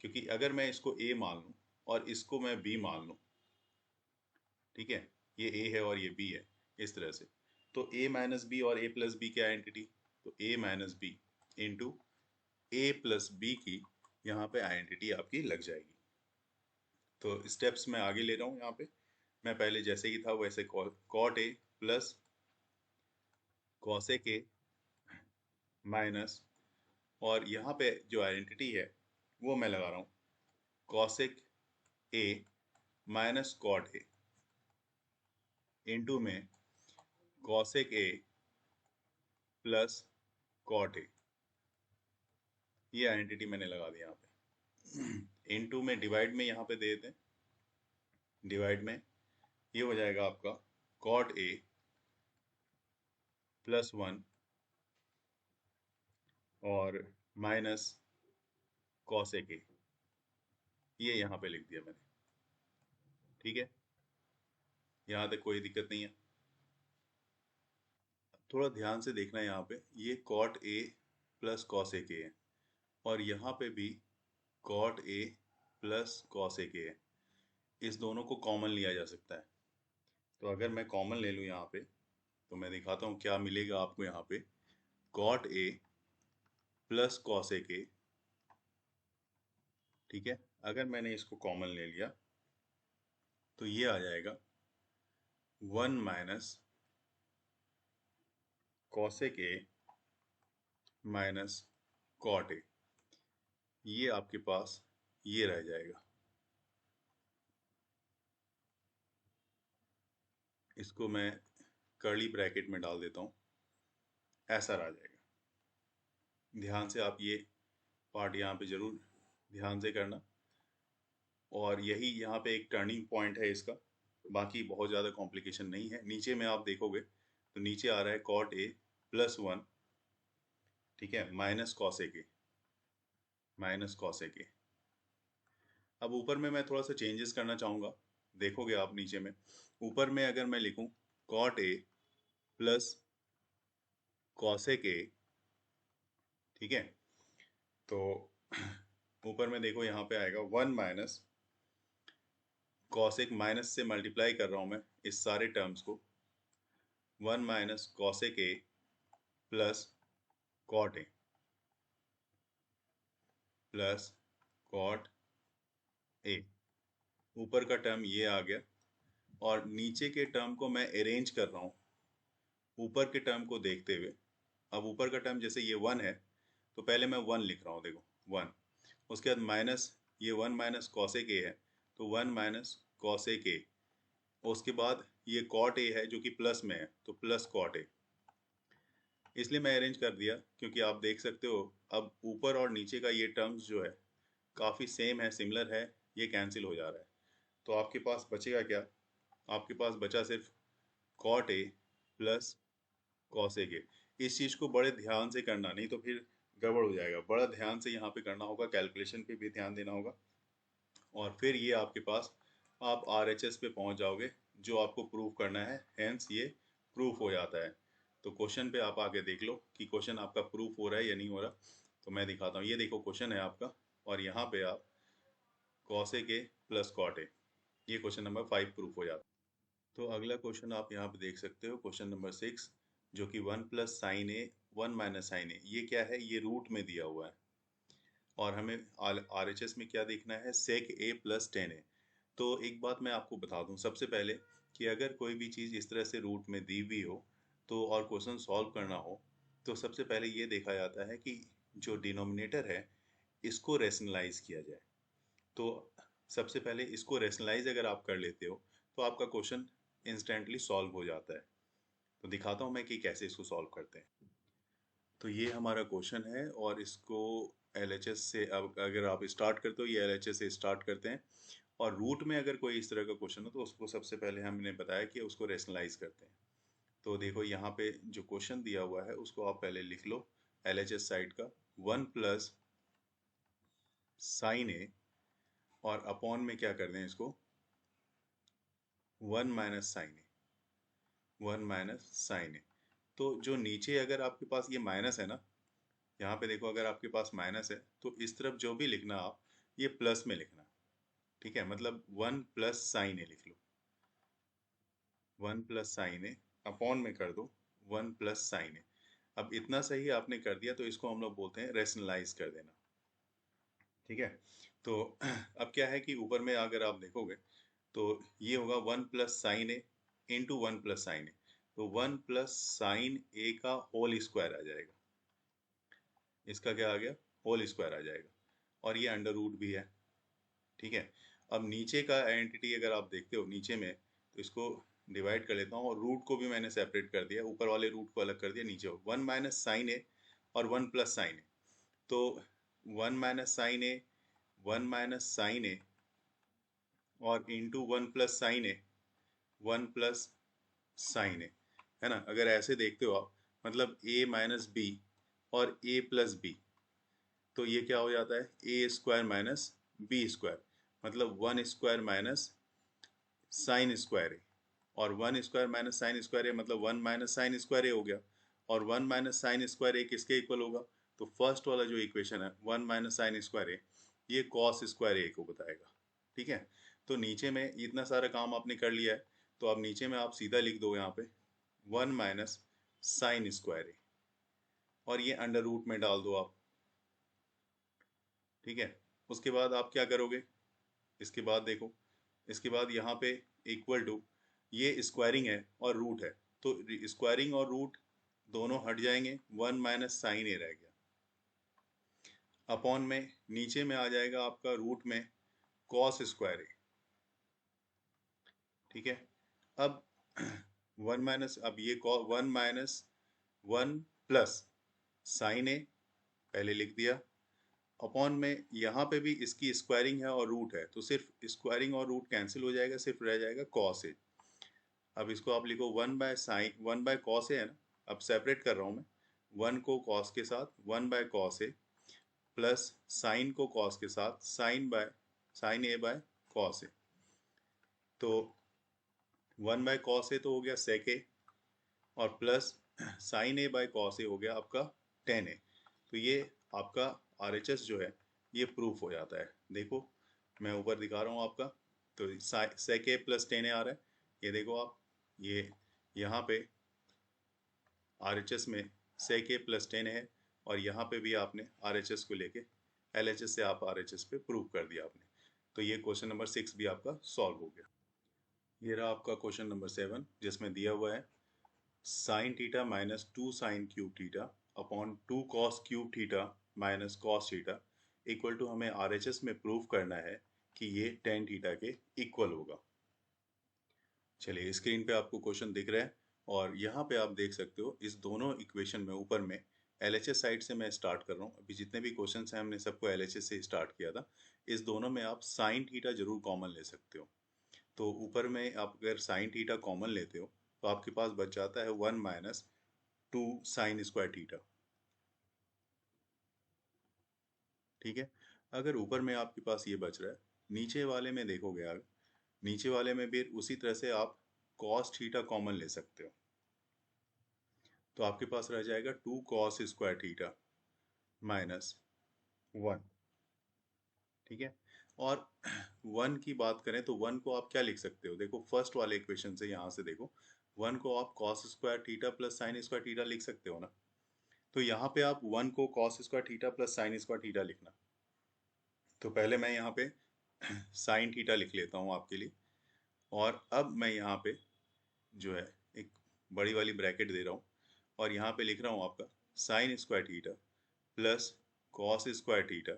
क्योंकि अगर मैं इसको ए मान लूँ और इसको मैं बी मान लूँ, ठीक है, ये ए है और ये बी है, इस तरह से, तो ए माइनस बी और ए प्लस बी की आइडेंटिटी, तो ए माइनस बी इंटू ए प्लस बी की यहाँ पे आइडेंटिटी आपकी लग जाएगी। तो स्टेप्स मैं आगे ले रहा हूँ यहाँ पे। मैं पहले जैसे ही था वैसे cot A plus cosec A minus, और यहाँ पे जो आइडेंटिटी है वो मैं लगा रहा हूँ cosec A minus cot A into में cosec A plus cot A. ये आइडेंटिटी मैंने लगा दी यहाँ पे। इंटू में डिवाइड में यहाँ पे दे देते हैं, डिवाइड में ये हो जाएगा आपका कॉट ए प्लस 1 और माइनस कॉसेक ए, ये यहाँ पे लिख दिया मैंने। ठीक है, यहाँ तक कोई दिक्कत नहीं है। थोड़ा ध्यान से देखना है, यहाँ पे ये cot A plus cosec A है और यहाँ पे भी cot A plus cosec A है। इस दोनों को कॉमन लिया जा सकता है, तो अगर मैं कॉमन ले लूँ यहाँ पे, तो मैं दिखाता हूँ क्या मिलेगा आपको यहाँ पे। Cot A plus cosec A, ठीक है, अगर मैंने इसको कॉमन ले लिया तो ये आ जाएगा 1 minus cosec A minus cot A, ये आपके पास ये रह जाएगा। इसको मैं कर्ली ब्रैकेट में डाल देता हूँ, ऐसा रह जाएगा। ध्यान से आप ये पार्ट यहाँ पे जरूर ध्यान से करना, और यही यहाँ पे एक टर्निंग पॉइंट है इसका, बाकी बहुत ज़्यादा कॉम्प्लिकेशन नहीं है। नीचे में आप देखोगे तो नीचे आ रहा है कॉट ए प्लस 1, ठीक है, minus cosec A, minus cosec ए। अब ऊपर में मैं थोड़ा सा चेंजेस करना चाहूँगा, देखोगे आप नीचे में, ऊपर में अगर मैं लिखूँ cot A plus cosec A, ठीक है, तो ऊपर में देखो यहाँ पे आएगा 1 माइनस कॉसेक, माइनस से मल्टीप्लाई कर रहा हूँ मैं इस सारे टर्म्स को, 1 minus cosec A plus cot A plus cot A. ऊपर का टर्म ये आ गया, और नीचे के टर्म को मैं अरेंज कर रहा हूँ ऊपर के टर्म को देखते हुए। अब ऊपर का टर्म जैसे ये 1 है, तो पहले मैं 1 लिख रहा हूँ, देखो 1, उसके बाद माइनस ये 1 माइनस कॉसेक ए है, तो 1 माइनस कॉसेक ए, उसके बाद ये कॉट ए है जो कि प्लस में है, तो प्लस कॉट ए। इसलिए मैं अरेंज कर दिया क्योंकि आप देख सकते हो अब ऊपर और नीचे का ये टर्म्स जो है काफ़ी सेम है, सिमिलर है, ये कैंसिल हो जा रहा है। तो आपके पास बचेगा क्या, आपके पास बचा सिर्फ cot A plus cosec A. इस चीज़ को बड़े ध्यान से करना, नहीं तो फिर गड़बड़ हो जाएगा। बड़ा ध्यान से यहाँ पे करना होगा, कैलकुलेशन पे भी ध्यान देना होगा, और फिर ये आपके पास आप RHS पे पहुँच जाओगे जो आपको प्रूव करना है, हेंस ये प्रूफ हो जाता है। तो क्वेश्चन पे आप आके देख लो कि क्वेश्चन आपका प्रूफ हो रहा है या नहीं हो रहा। तो मैं दिखाता हूँ, ये देखो क्वेश्चन है आपका, और यहाँ पे आप cosec A plus cot A, ये क्वेश्चन नंबर 5 प्रूफ हो जाता है। तो अगला क्वेश्चन आप यहाँ पे देख सकते हो, क्वेश्चन नंबर 6, जो कि 1 प्लस साइन ए 1 माइनस साइन ए, ये क्या है, ये रूट में दिया हुआ है, और हमें RHS में क्या देखना है, सेक ए प्लस 10 ए। तो एक बात मैं आपको बता दूं सबसे पहले, कि अगर कोई भी चीज़ इस तरह से रूट में दी हुई हो तो और क्वेश्चन सॉल्व करना हो, तो सबसे पहले ये देखा जाता है कि जो डिनोमिनेटर है इसको रेशनलाइज किया जाए। तो सबसे पहले इसको रेशनलाइज अगर आप कर लेते हो तो आपका क्वेश्चन इंस्टेंटली सॉल्व हो जाता है। तो दिखाता हूँ मैं कि कैसे इसको सॉल्व करते हैं। तो ये हमारा क्वेश्चन है, और इसको LHS से अब अगर आप स्टार्ट करते हो, ये LHS से स्टार्ट करते हैं, और रूट में अगर कोई इस तरह का क्वेश्चन हो तो उसको सबसे पहले हमने बताया कि उसको रेशनलाइज करते हैं। तो देखो यहाँ पे जो क्वेश्चन दिया हुआ है उसको आप पहले लिख लो, LHS साइड का 1 प्लस साइन ए, और अपॉन में क्या कर दें इसको 1 minus sine A, 1 minus sine A. तो जो नीचे अगर आपके पास ये माइनस है ना, यहाँ पे देखो अगर आपके पास माइनस है तो इस तरफ जो भी लिखना आप ये प्लस में लिखना, ठीक है। मतलब 1 प्लस साइन ए लिख लो, 1 प्लस साइन ए, अपॉन में कर दो 1 प्लस साइन ए। अब इतना सही आपने कर दिया तो इसको हम लोग बोलते हैं रेशनलाइज कर देना, ठीक है। तो अब क्या है कि ऊपर में अगर आप देखोगे तो ये होगा 1 plus sine A into 1 plus sine A, तो 1 प्लस साइन ए का होल स्क्वायर आ जाएगा, इसका क्या आ गया होल स्क्वायर आ जाएगा, और ये अंडर रूट भी है, ठीक है। अब नीचे का आइडेंटिटी अगर आप देखते हो नीचे में, तो इसको डिवाइड कर लेता हूँ, और रूट को भी मैंने सेपरेट कर दिया, ऊपर वाले रूट को अलग कर दिया, नीचे 1 माइनस साइन ए और 1 प्लस साइन ए, तो 1 माइनस साइन ए, 1 माइनस साइन ए और इंटू 1 प्लस साइन ए, 1 प्लस साइन ए, है ना। अगर ऐसे देखते हो आप, मतलब a माइनस बी और a प्लस बी, तो ये क्या हो जाता है ए स्क्वायर माइनस बी स्क्वायर, मतलब 1 square minus sine square A, और 1 स्क्वायर माइनस साइन स्क्वायर ए मतलब 1 माइनस साइन स्क्वायर ए हो गया, और 1 माइनस साइन स्क्वायर ए किसके इक्वल होगा, तो फर्स्ट वाला जो इक्वेशन है 1 माइनस साइन स्क्वायर ए, ये कॉस स्क्वायर ए को बताएगा, ठीक है। तो नीचे में इतना सारा काम आपने कर लिया है, तो अब नीचे में आप सीधा लिख दो यहाँ पे 1 माइनस साइन स्क्वायर ए, और ये अंडर रूट में डाल दो आप, ठीक है। उसके बाद आप क्या करोगे, इसके बाद देखो, इसके बाद यहाँ पे इक्वल टू, ये स्क्वायरिंग है और रूट है, तो स्क्वायरिंग और रूट दोनों हट जाएंगे, 1 माइनस साइन ए रह गया, अपॉन में नीचे में आ जाएगा आपका रूट में कॉस स्क्वायर ए, ठीक है। अब 1 माइनस, अब ये 1 माइनस 1 प्लस साइन ए पहले लिख दिया, अपॉन में यहाँ पे भी इसकी स्क्वायरिंग है और रूट है, तो सिर्फ स्क्वायरिंग और रूट कैंसिल हो जाएगा, सिर्फ रह जाएगा कॉस ए। अब इसको आप लिखो 1 बाय साइन, 1 बाय कॉस ए है ना, अब सेपरेट कर रहा हूँ मैं, 1 को कॉस के साथ 1 bye cos A, plus sign को कॉस के साथ साइन ए बाय कॉस ए, तो 1 बाय कॉस ए तो हो गया सेक ए, और plus sine A by cos A हो गया आपका टेन ए। तो ये आपका RHS जो है ये प्रूफ हो जाता है। देखो मैं ऊपर दिखा रहा हूँ आपका, तो सेक ए प्लस टेन ए आ रहा है, ये देखो आप, ये यहाँ पे RHS में सेक ए प्लस टेन है, और यहाँ पे भी आपने RHS को लेके LHS से आप RHS पे प्रूव कर दिया आपने। तो ये क्वेश्चन नंबर 6 भी आपका सॉल्व हो गया। ये रहा आपका क्वेश्चन नंबर 7, जिसमें दिया हुआ है sign theta minus 2 sin cube theta upon 2 cos cube theta minus cos theta equal to, हमें RHS में प्रूव करना है कि ये टेन थीटा के इक्वल होगा। चलिए स्क्रीन पे आपको क्वेश्चन दिख रहा है, और यहाँ पे आप देख सकते हो इस दोनों इक्वेशन में ऊपर में LHS साइड से मैं स्टार्ट कर रहा हूँ। अभी जितने भी क्वेश्चन हैं हमने सबको LHS से स्टार्ट किया था। इस दोनों में आप साइन थीटा जरूर कॉमन ले सकते हो, तो ऊपर में आप अगर साइन थीटा कॉमन लेते हो तो आपके पास बच जाता है 1 माइनस 2 साइन स्क्वायर थीटा, ठीक है। अगर ऊपर में आपके पास ये बच रहा है, नीचे वाले में देखोगे आप, नीचे वाले में भी उसी तरह से आप कॉस थीटा कॉमन ले सकते हो, तो आपके पास रह जाएगा 2 कॉस स्क्वायर थीटा माइनस 1, ठीक है। और 1 की बात करें तो 1 को आप क्या लिख सकते हो, देखो फर्स्ट वाले इक्वेशन से, यहाँ से देखो 1 को आप cos square theta plus sign square theta लिख सकते हो ना, तो यहाँ पे आप 1 को cos square theta plus sign square theta लिखना। तो पहले मैं यहाँ पे साइन थीटा लिख लेता हूँ आपके लिए, और अब मैं यहाँ पे जो है एक बड़ी वाली ब्रैकेट दे रहा हूँ, और यहाँ पे लिख रहा हूँ आपका sign square theta plus cos square theta,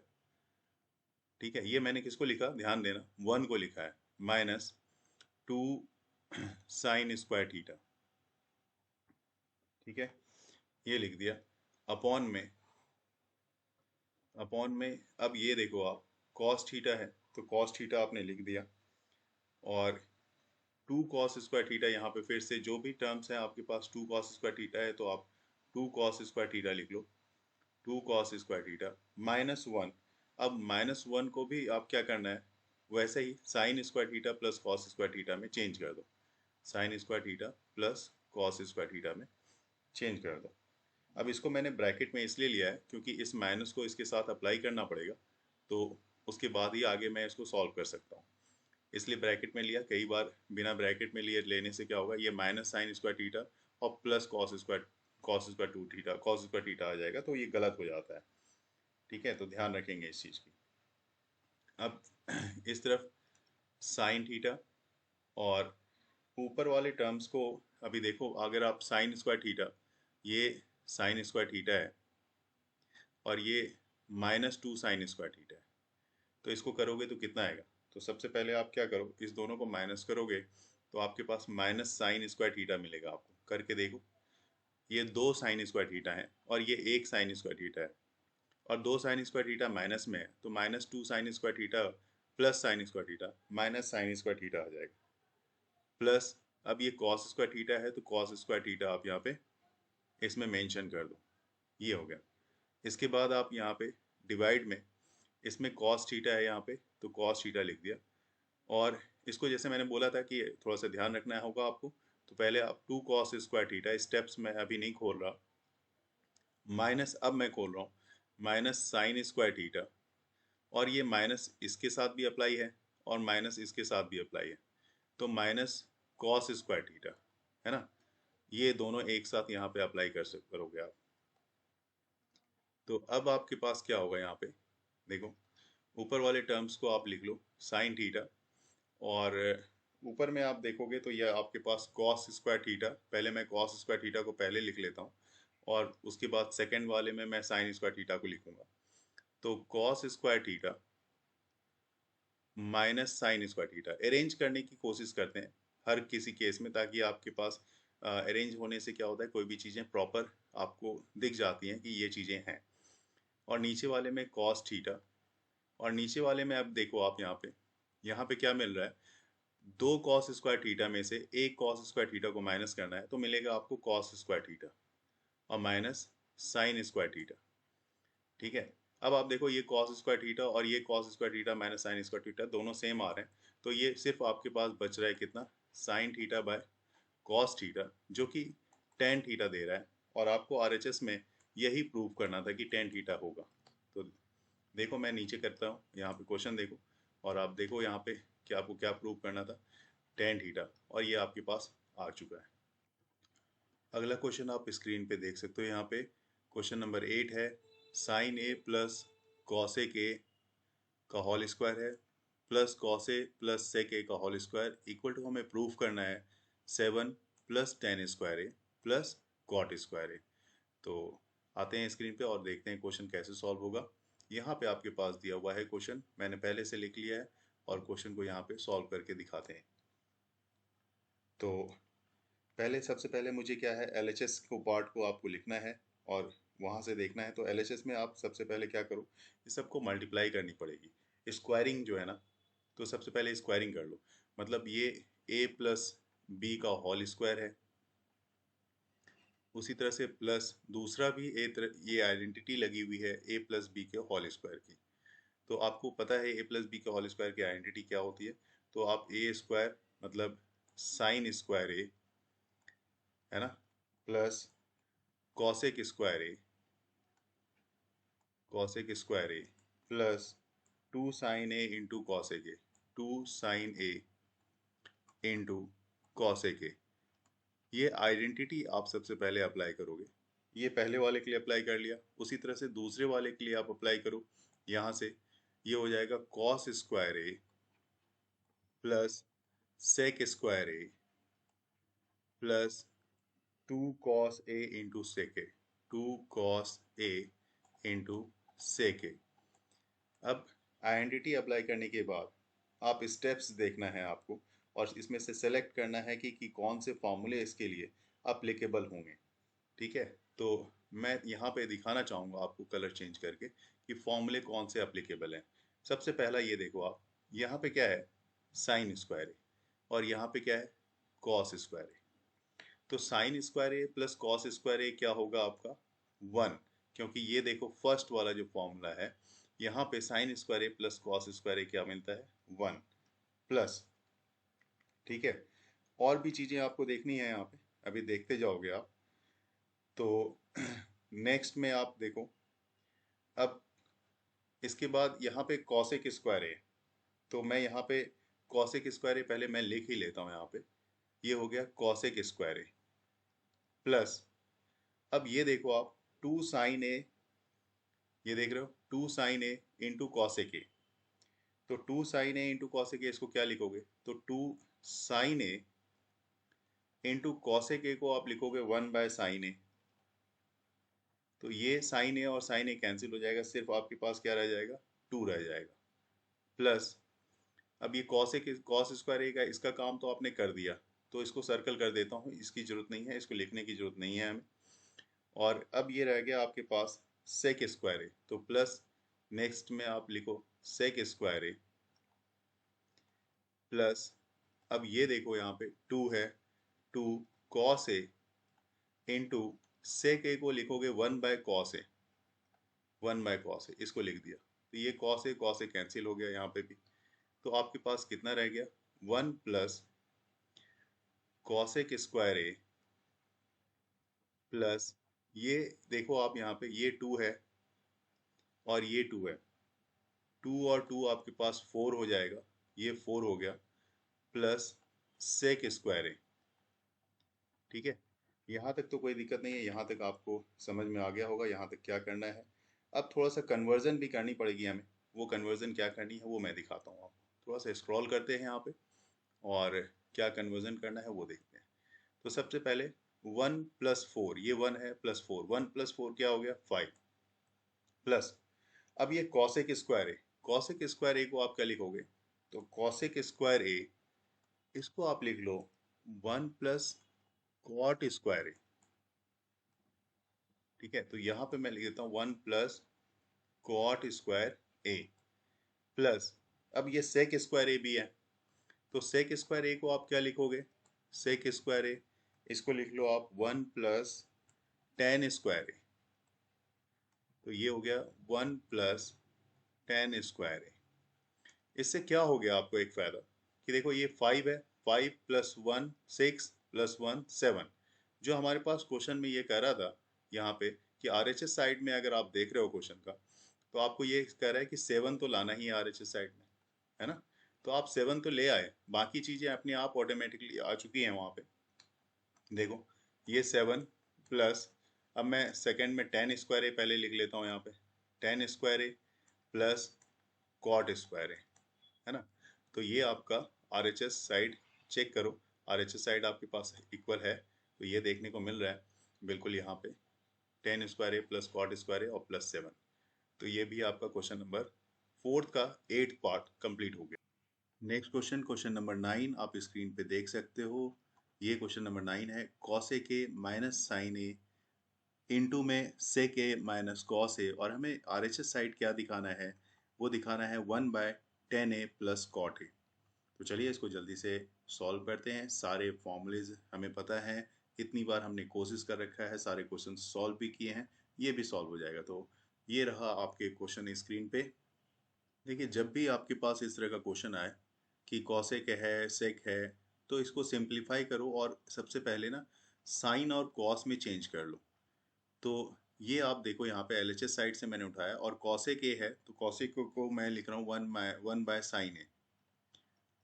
ठीक है। ये मैंने किसको लिखा, ध्यान देना, 1 को लिखा है, माइनस 2 साइन स्क्वायर थीटा, ठीक है, ये लिख दिया, अपॉन में, अब ये देखो आप कॉस थीटा है तो कॉस थीटा आपने लिख दिया, और 2 कॉस स्क्वायर थीटा, यहाँ पे फिर से जो भी टर्म्स हैं आपके पास 2 कॉस स्क्वायर थीटा है तो आप 2 कॉस स्क्वायर थीटा लिख लो, टू कॉस स्क्वायर थीटा -1। अब -1 को भी आप क्या करना है, वैसे ही sine square theta plus cos square theta में चेंज कर दो। Sine square theta plus cos square theta में चेंज कर दो। अब इसको मैंने ब्रैकेट में इसलिए लिया है क्योंकि इस माइनस को इसके साथ अप्लाई करना पड़ेगा, तो उसके बाद ही आगे मैं इसको सॉल्व कर सकता हूँ, इसलिए ब्रैकेट में लिया। कई बार बिना ब्रैकेट में लिए लेने से क्या होगा, ये माइनस साइन स्क्वायर थीटा और plus cos square two theta cos square theta आ जाएगा, तो ये गलत हो जाता है। ठीक है, तो ध्यान रखेंगे इस चीज़ की। अब इस तरफ साइन थीटा और ऊपर वाले टर्म्स को अभी देखो, अगर आप साइन स्क्वायर थीटा, ये साइन स्क्वायर थीटा है और ये -2 साइन स्क्वायर थीटा है, तो इसको करोगे तो कितना आएगा। तो सबसे पहले आप क्या करो, इस दोनों को माइनस करोगे तो आपके पास माइनस साइन स्क्वायर थीटा मिलेगा। आपको करके देखो, ये 2 साइन स्क्वायर थीटा है और ये 1 साइन स्क्वायर थीटा है, और 2 साइन स्क्वायर थीटा माइनस में है, तो -2 sine square theta plus sign square theta minus sine square theta आ जाएगा। प्लस अब ये कॉस स्क्वायर थीटा है, तो कॉस स्क्वायर थीटा आप यहाँ पे इसमें मेंशन कर दो, ये हो गया। इसके बाद आप यहाँ पे डिवाइड में, इसमें कॉस थीटा है यहाँ पे, तो कॉस थीटा लिख दिया। और इसको जैसे मैंने बोला था कि थोड़ा सा ध्यान रखना होगा आपको, तो पहले आप 2 कॉस स्क्वायर थीटा, स्टेप्स मैं अभी नहीं खोल रहा, माइनस अब मैं खोल रहा हूँ माइनस साइन स्क्वायर थीटा, और ये माइनस इसके साथ भी अप्लाई है और माइनस इसके साथ भी अप्लाई है, तो माइनस कॉस स्क्वायर थीटा, है ना। ये दोनों एक साथ यहाँ पे अप्लाई करोगे आप। तो अब आपके पास क्या होगा, यहाँ पे देखो, ऊपर वाले टर्म्स को आप लिख लो साइन थीटा, और ऊपर में आप देखोगे तो यह आपके पास कॉस स्क्वायर थीटा, पहले मैं कॉस स्क्वायर थीटा को पहले लिख लेता हूँ और उसके बाद सेकंड वाले में मैं साइन स्क्वायर थीटा को लिखूंगा। तो cos square theta minus sine square theta, arrange करने की कोशिश करते हैं हर किसी केस में, ताकि आपके पास अरेंज होने से क्या होता है, कोई भी चीज़ें प्रॉपर आपको दिख जाती हैं कि ये चीज़ें हैं। और नीचे वाले में कॉस थीटा, और नीचे वाले में अब देखो आप यहाँ पे क्या मिल रहा है, 2 कॉस स्क्वायर थीटा में से एक कॉस स्क्वायर थीटा को माइनस करना है, तो मिलेगा आपको कॉस स्क्वायर थीटा और माइनस साइन स्क्वायर थीटा। ठीक है, अब आप देखो ये कॉस स्क्वायर थीटा और ये cos square theta minus sine square theta दोनों सेम आ रहे हैं, तो ये सिर्फ आपके पास बच रहा है कितना, sign theta by cos theta, जो कि टेन थीटा दे रहा है, और आपको आरएचएस में यही प्रूव करना था कि टेन थीटा होगा। तो देखो मैं नीचे करता हूँ, यहाँ पे क्वेश्चन देखो, और आप देखो यहाँ पे कि आपको क्या प्रूव करना था, टेन थीटा, और ये आपके पास आ चुका है। अगला क्वेश्चन आप स्क्रीन पे देख सकते हो, यहाँ पे क्वेश्चन नंबर 8 है, sin A plus cosec A का होल स्क्वायर है plus cos A plus sec A का होल स्क्वायर इक्वल टू, हमें प्रूफ करना है 7 plus tan square A plus cot square A. तो आते हैं स्क्रीन पे और देखते हैं क्वेश्चन कैसे सॉल्व होगा। यहाँ पे आपके पास दिया हुआ है क्वेश्चन, मैंने पहले से लिख लिया है, और क्वेश्चन को यहाँ पे सॉल्व करके दिखाते हैं। तो पहले सबसे पहले मुझे क्या है, एलएचएस को पार्ट को आपको लिखना है और वहाँ से देखना है। तो एलएचएस में आप सबसे पहले क्या करो, इस सबको मल्टीप्लाई करनी पड़ेगी, स्क्वायरिंग जो है ना, तो सबसे पहले स्क्वायरिंग कर लो। मतलब ये a प्लस बी का होल स्क्वायर है, उसी तरह से प्लस दूसरा भी ये आइडेंटिटी लगी हुई है a प्लस बी के होल स्क्वायर की। तो आपको पता है a प्लस बी के होल स्क्वायर की आइडेंटिटी क्या होती है, तो आप a स्क्वायर मतलब साइन स्क्वायर ए, है ना, plus cosec square A, cosec square A plus 2 sine A into cosec A, 2 sine A into cosec A. ये आइडेंटिटी आप सबसे पहले अप्लाई करोगे, ये पहले वाले के लिए अप्लाई कर लिया, उसी तरह से दूसरे वाले के लिए आप अप्लाई करो। यहाँ से ये हो जाएगा cos square A plus sec square A plus 2 cos A into sec A, 2 cos A into sec ए। अब आइडेंटिटी अप्लाई करने के बाद आप स्टेप्स देखना है आपको, और इसमें से सेलेक्ट करना है कि कौन से फॉर्मूले इसके लिए अप्लीकेबल होंगे। ठीक है, तो मैं यहाँ पे दिखाना चाहूँगा आपको कलर चेंज करके कि फॉर्मूले कौन से अप्लीकेबल हैं। सबसे पहला ये देखो आप, यहाँ पे क्या है, साइन स्क्वायर ए, और यहाँ पे क्या है, कॉस स्क्वायर ए। तो sin square A plus cos square ए क्या होगा आपका, 1। क्योंकि ये देखो फर्स्ट वाला जो फॉर्मूला है, यहाँ पे sign square A plus cos square ए क्या मिलता है, 1 प्लस। ठीक है, और भी चीजें आपको देखनी है यहाँ पे, अभी देखते जाओगे आप। तो नेक्स्ट में आप देखो, अब इसके बाद यहाँ पे कॉसेक स्क्वायर ए, तो मैं यहाँ पे कॉसेक स्क्वायर ए पहले मैं लिख ही लेता हूँ यहाँ पे। ये हो गया कॉसेक स्क्वायर ए प्लस, अब ये देखो आप, टू साइन ए, ये देख रहे हो, two sine A into cosec A. तो two sine A into cosec A, इसको क्या लिखोगे, तो two sine A into cosec A को आप लिखोगे 1/साइन ए। तो ये साइन ए और साइन ए कैंसिल हो जाएगा, सिर्फ आपके पास क्या रह जाएगा, 2 रह जाएगा प्लस। अब ये कॉस स्क्वायर ए का इसका काम तो आपने कर दिया, तो इसको सर्कल कर देता हूँ, इसकी जरूरत नहीं है, इसको लिखने की जरूरत नहीं है हमें। और अब ये रह गया आपके पास सेक स्क्वायर ए, तो प्लस नेक्स्ट में आप लिखो सेक स्क्वायर ए प्लस, अब ये देखो यहाँ पे 2 है, 2 कॉस ए इंटू सेक ए को लिखोगे 1/कॉस ए, 1/कॉस ए इसको लिख दिया। तो ये कॉस ए कैंसिल हो गया यहाँ पे भी। तो आपके पास कितना रह गया, 1 plus cosec square A plus, ये देखो आप यहाँ पे ये 2 है और ये 2 है, 2 और 2 आपके पास 4 हो जाएगा, ये 4 हो गया प्लस सेक स्क्वायर ए। ठीक है, यहाँ तक तो कोई दिक्कत नहीं है, यहाँ तक आपको समझ में आ गया होगा यहाँ तक क्या करना है। अब थोड़ा सा कन्वर्जन भी करनी पड़ेगी हमें, वो कन्वर्जन क्या करनी है वो मैं दिखाता हूँ आपको। थोड़ा सा स्क्रॉल करते हैं यहाँ पे और क्या कन्वर्जन करना है वो देखते हैं। तो सबसे पहले 1+4, ये 1 है प्लस 4, 1+4 क्या हो गया, 5 प्लस। अब ये cosec square A, cosec square ए को आप क्या लिखोगे, तो कॉसेक स्क्वायर ए, इसको आप लिख लो 1 प्लस कॉट स्क्वायर ए। ठीक है, तो यहाँ पे मैं लिख देता हूँ 1 plus cot square A plus, अब ये सेक स्क्वायर ए भी है, तो सेक स्क्वायर ए को आप क्या लिखोगे, सेक स्क्वायर ए, इसको लिख लो आप 1 प्लस टेन स्क्वायर ए। तो ये हो गया 1 प्लस टेन स्क्वायर ए। इससे क्या हो गया आपको एक फायदा, कि देखो ये 5 है, 5 प्लस 1 6 प्लस 1 7। जो हमारे पास क्वेश्चन में ये कह रहा था यहाँ पे कि आरएचएस साइड में अगर आप देख रहे हो क्वेश्चन का, तो आपको ये कह रहा है कि 7 तो लाना ही है आरएचएस साइड में, है ना। तो आप 7 तो ले आए, बाकी चीजें अपने आप ऑटोमेटिकली आ चुकी हैं वहाँ पे। देखो ये 7 प्लस, अब मैं सेकंड में टेन स्क्वायर ए पहले लिख लेता हूँ यहाँ पे, ten square A plus cot square A, है ना। तो ये आपका आरएचएस साइड चेक करो, आरएचएस साइड आपके पास इक्वल है, तो ये देखने को मिल रहा है बिल्कुल यहाँ पे, ten square A plus cot square A और प्लस 7। तो ये भी आपका क्वेश्चन नंबर 4 का 8th पार्ट कंप्लीट हो गया। नेक्स्ट क्वेश्चन, क्वेश्चन नंबर 9 आप स्क्रीन पे देख सकते हो। ये क्वेश्चन नंबर 9 है, cosec A minus sine A into में सेक ए माइनस कॉस ए, और हमें आरएचएस साइड क्या दिखाना है, वो दिखाना है 1/10 ए प्लस कॉट ए। तो चलिए इसको जल्दी से सॉल्व करते हैं। सारे फॉर्मूलेज हमें पता है, इतनी बार हमने कोशिश कर रखा है, सारे क्वेश्चन सॉल्व भी किए हैं, ये भी सॉल्व हो जाएगा। तो ये रहा आपके क्वेश्चन स्क्रीन पे। देखिए जब भी आपके पास इस तरह का क्वेश्चन आए कि कॉसेक है सेक है, तो इसको सिंप्लीफाई करो और सबसे पहले ना साइन और कॉस में चेंज कर लो। तो ये आप देखो यहाँ पे एलएचएस साइड से मैंने उठाया, और कॉसेक ए है तो कॉसेक को मैं लिख रहा हूँ 1/साइन ए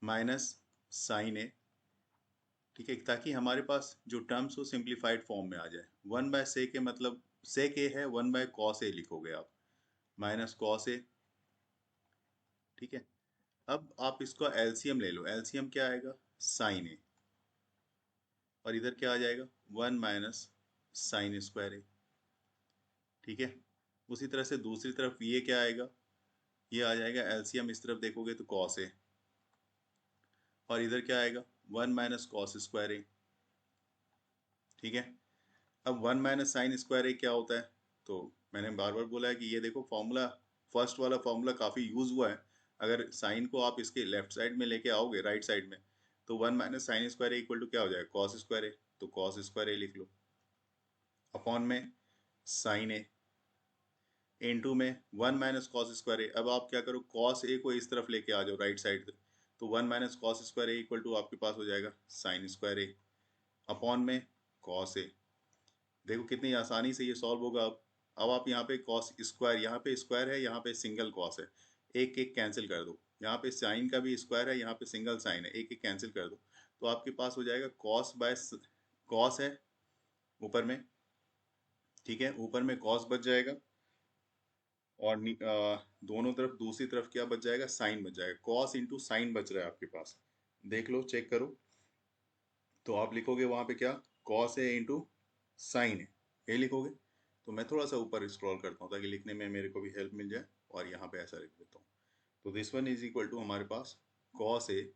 माइनस साइन ए। ठीक है, ताकि हमारे पास जो टर्म्स हो सिंप्लीफाइड फॉर्म में आ जाए। 1/सेक ए मतलब सेक ए है, 1/कॉस ए लिखोगे आप, माइनस कॉस ए। ठीक है, अब आप इसका एलसीएम ले लो, एलसीएम क्या आएगा, साइन ए, और इधर क्या आ जाएगा, 1 माइनस साइन स्क्वायर ए। ठीक है, उसी तरह से दूसरी तरफ ये क्या आएगा, ये आ जाएगा एलसीएम, इस तरफ देखोगे तो कॉस ए, और इधर क्या आएगा, 1 माइनस कॉस स्क्वायर ए। ठीक है, अब 1 माइनस साइन स्क्वायर ए क्या होता है, तो मैंने बार बार बोला है कि ये देखो फॉर्मूला, फर्स्ट वाला फॉर्मूला काफ़ी यूज हुआ है। अगर साइन को आप इसके लेफ्ट साइड में लेके आओगे, राइट साइड में, तो 1 minus sine square A equal to क्या हो जाएगा, कॉस स्क्वायर ए। तो कॉस स्क्वायर ए लिख लो अपॉन में साइन ए, इनटू में 1 - cos² अब आप क्या करो, cos a को इस तरफ लेके आ जाओ राइट साइड पे, तो 1 - cos² इक्वल टू आपके पास हो जाएगा sin² अपॉन में cos a। देखो कितनी आसानी से ये सॉल्व होगा। अब आप यहाँ पे cos स्क्वायर, यहाँ पे स्क्वायर है, यहाँ पे सिंगल cos है, एक एक कैंसिल कर दो। यहाँ पे साइन का भी स्क्वायर है, यहाँ पे सिंगल साइन है, एक एक कैंसिल कर दो, तो आपके पास हो जाएगा cos है ऊपर में, ठीक है, ऊपर में cos बच जाएगा, और दोनों तरफ दूसरी तरफ क्या बच जाएगा, साइन बच जाएगा। cos इंटू साइन बच रहा है आपके पास, देख लो चेक करो। तो आप लिखोगे वहां पे क्या, cos है इंटू साइन है, ये लिखोगे। तो मैं थोड़ा सा ऊपर स्क्रॉल करता हूँ ताकि लिखने में मेरे को भी हेल्प मिल जाए, और यहाँ पे ऐसा लिख देता हूँ। तो this one is equal to हमारे पास cos A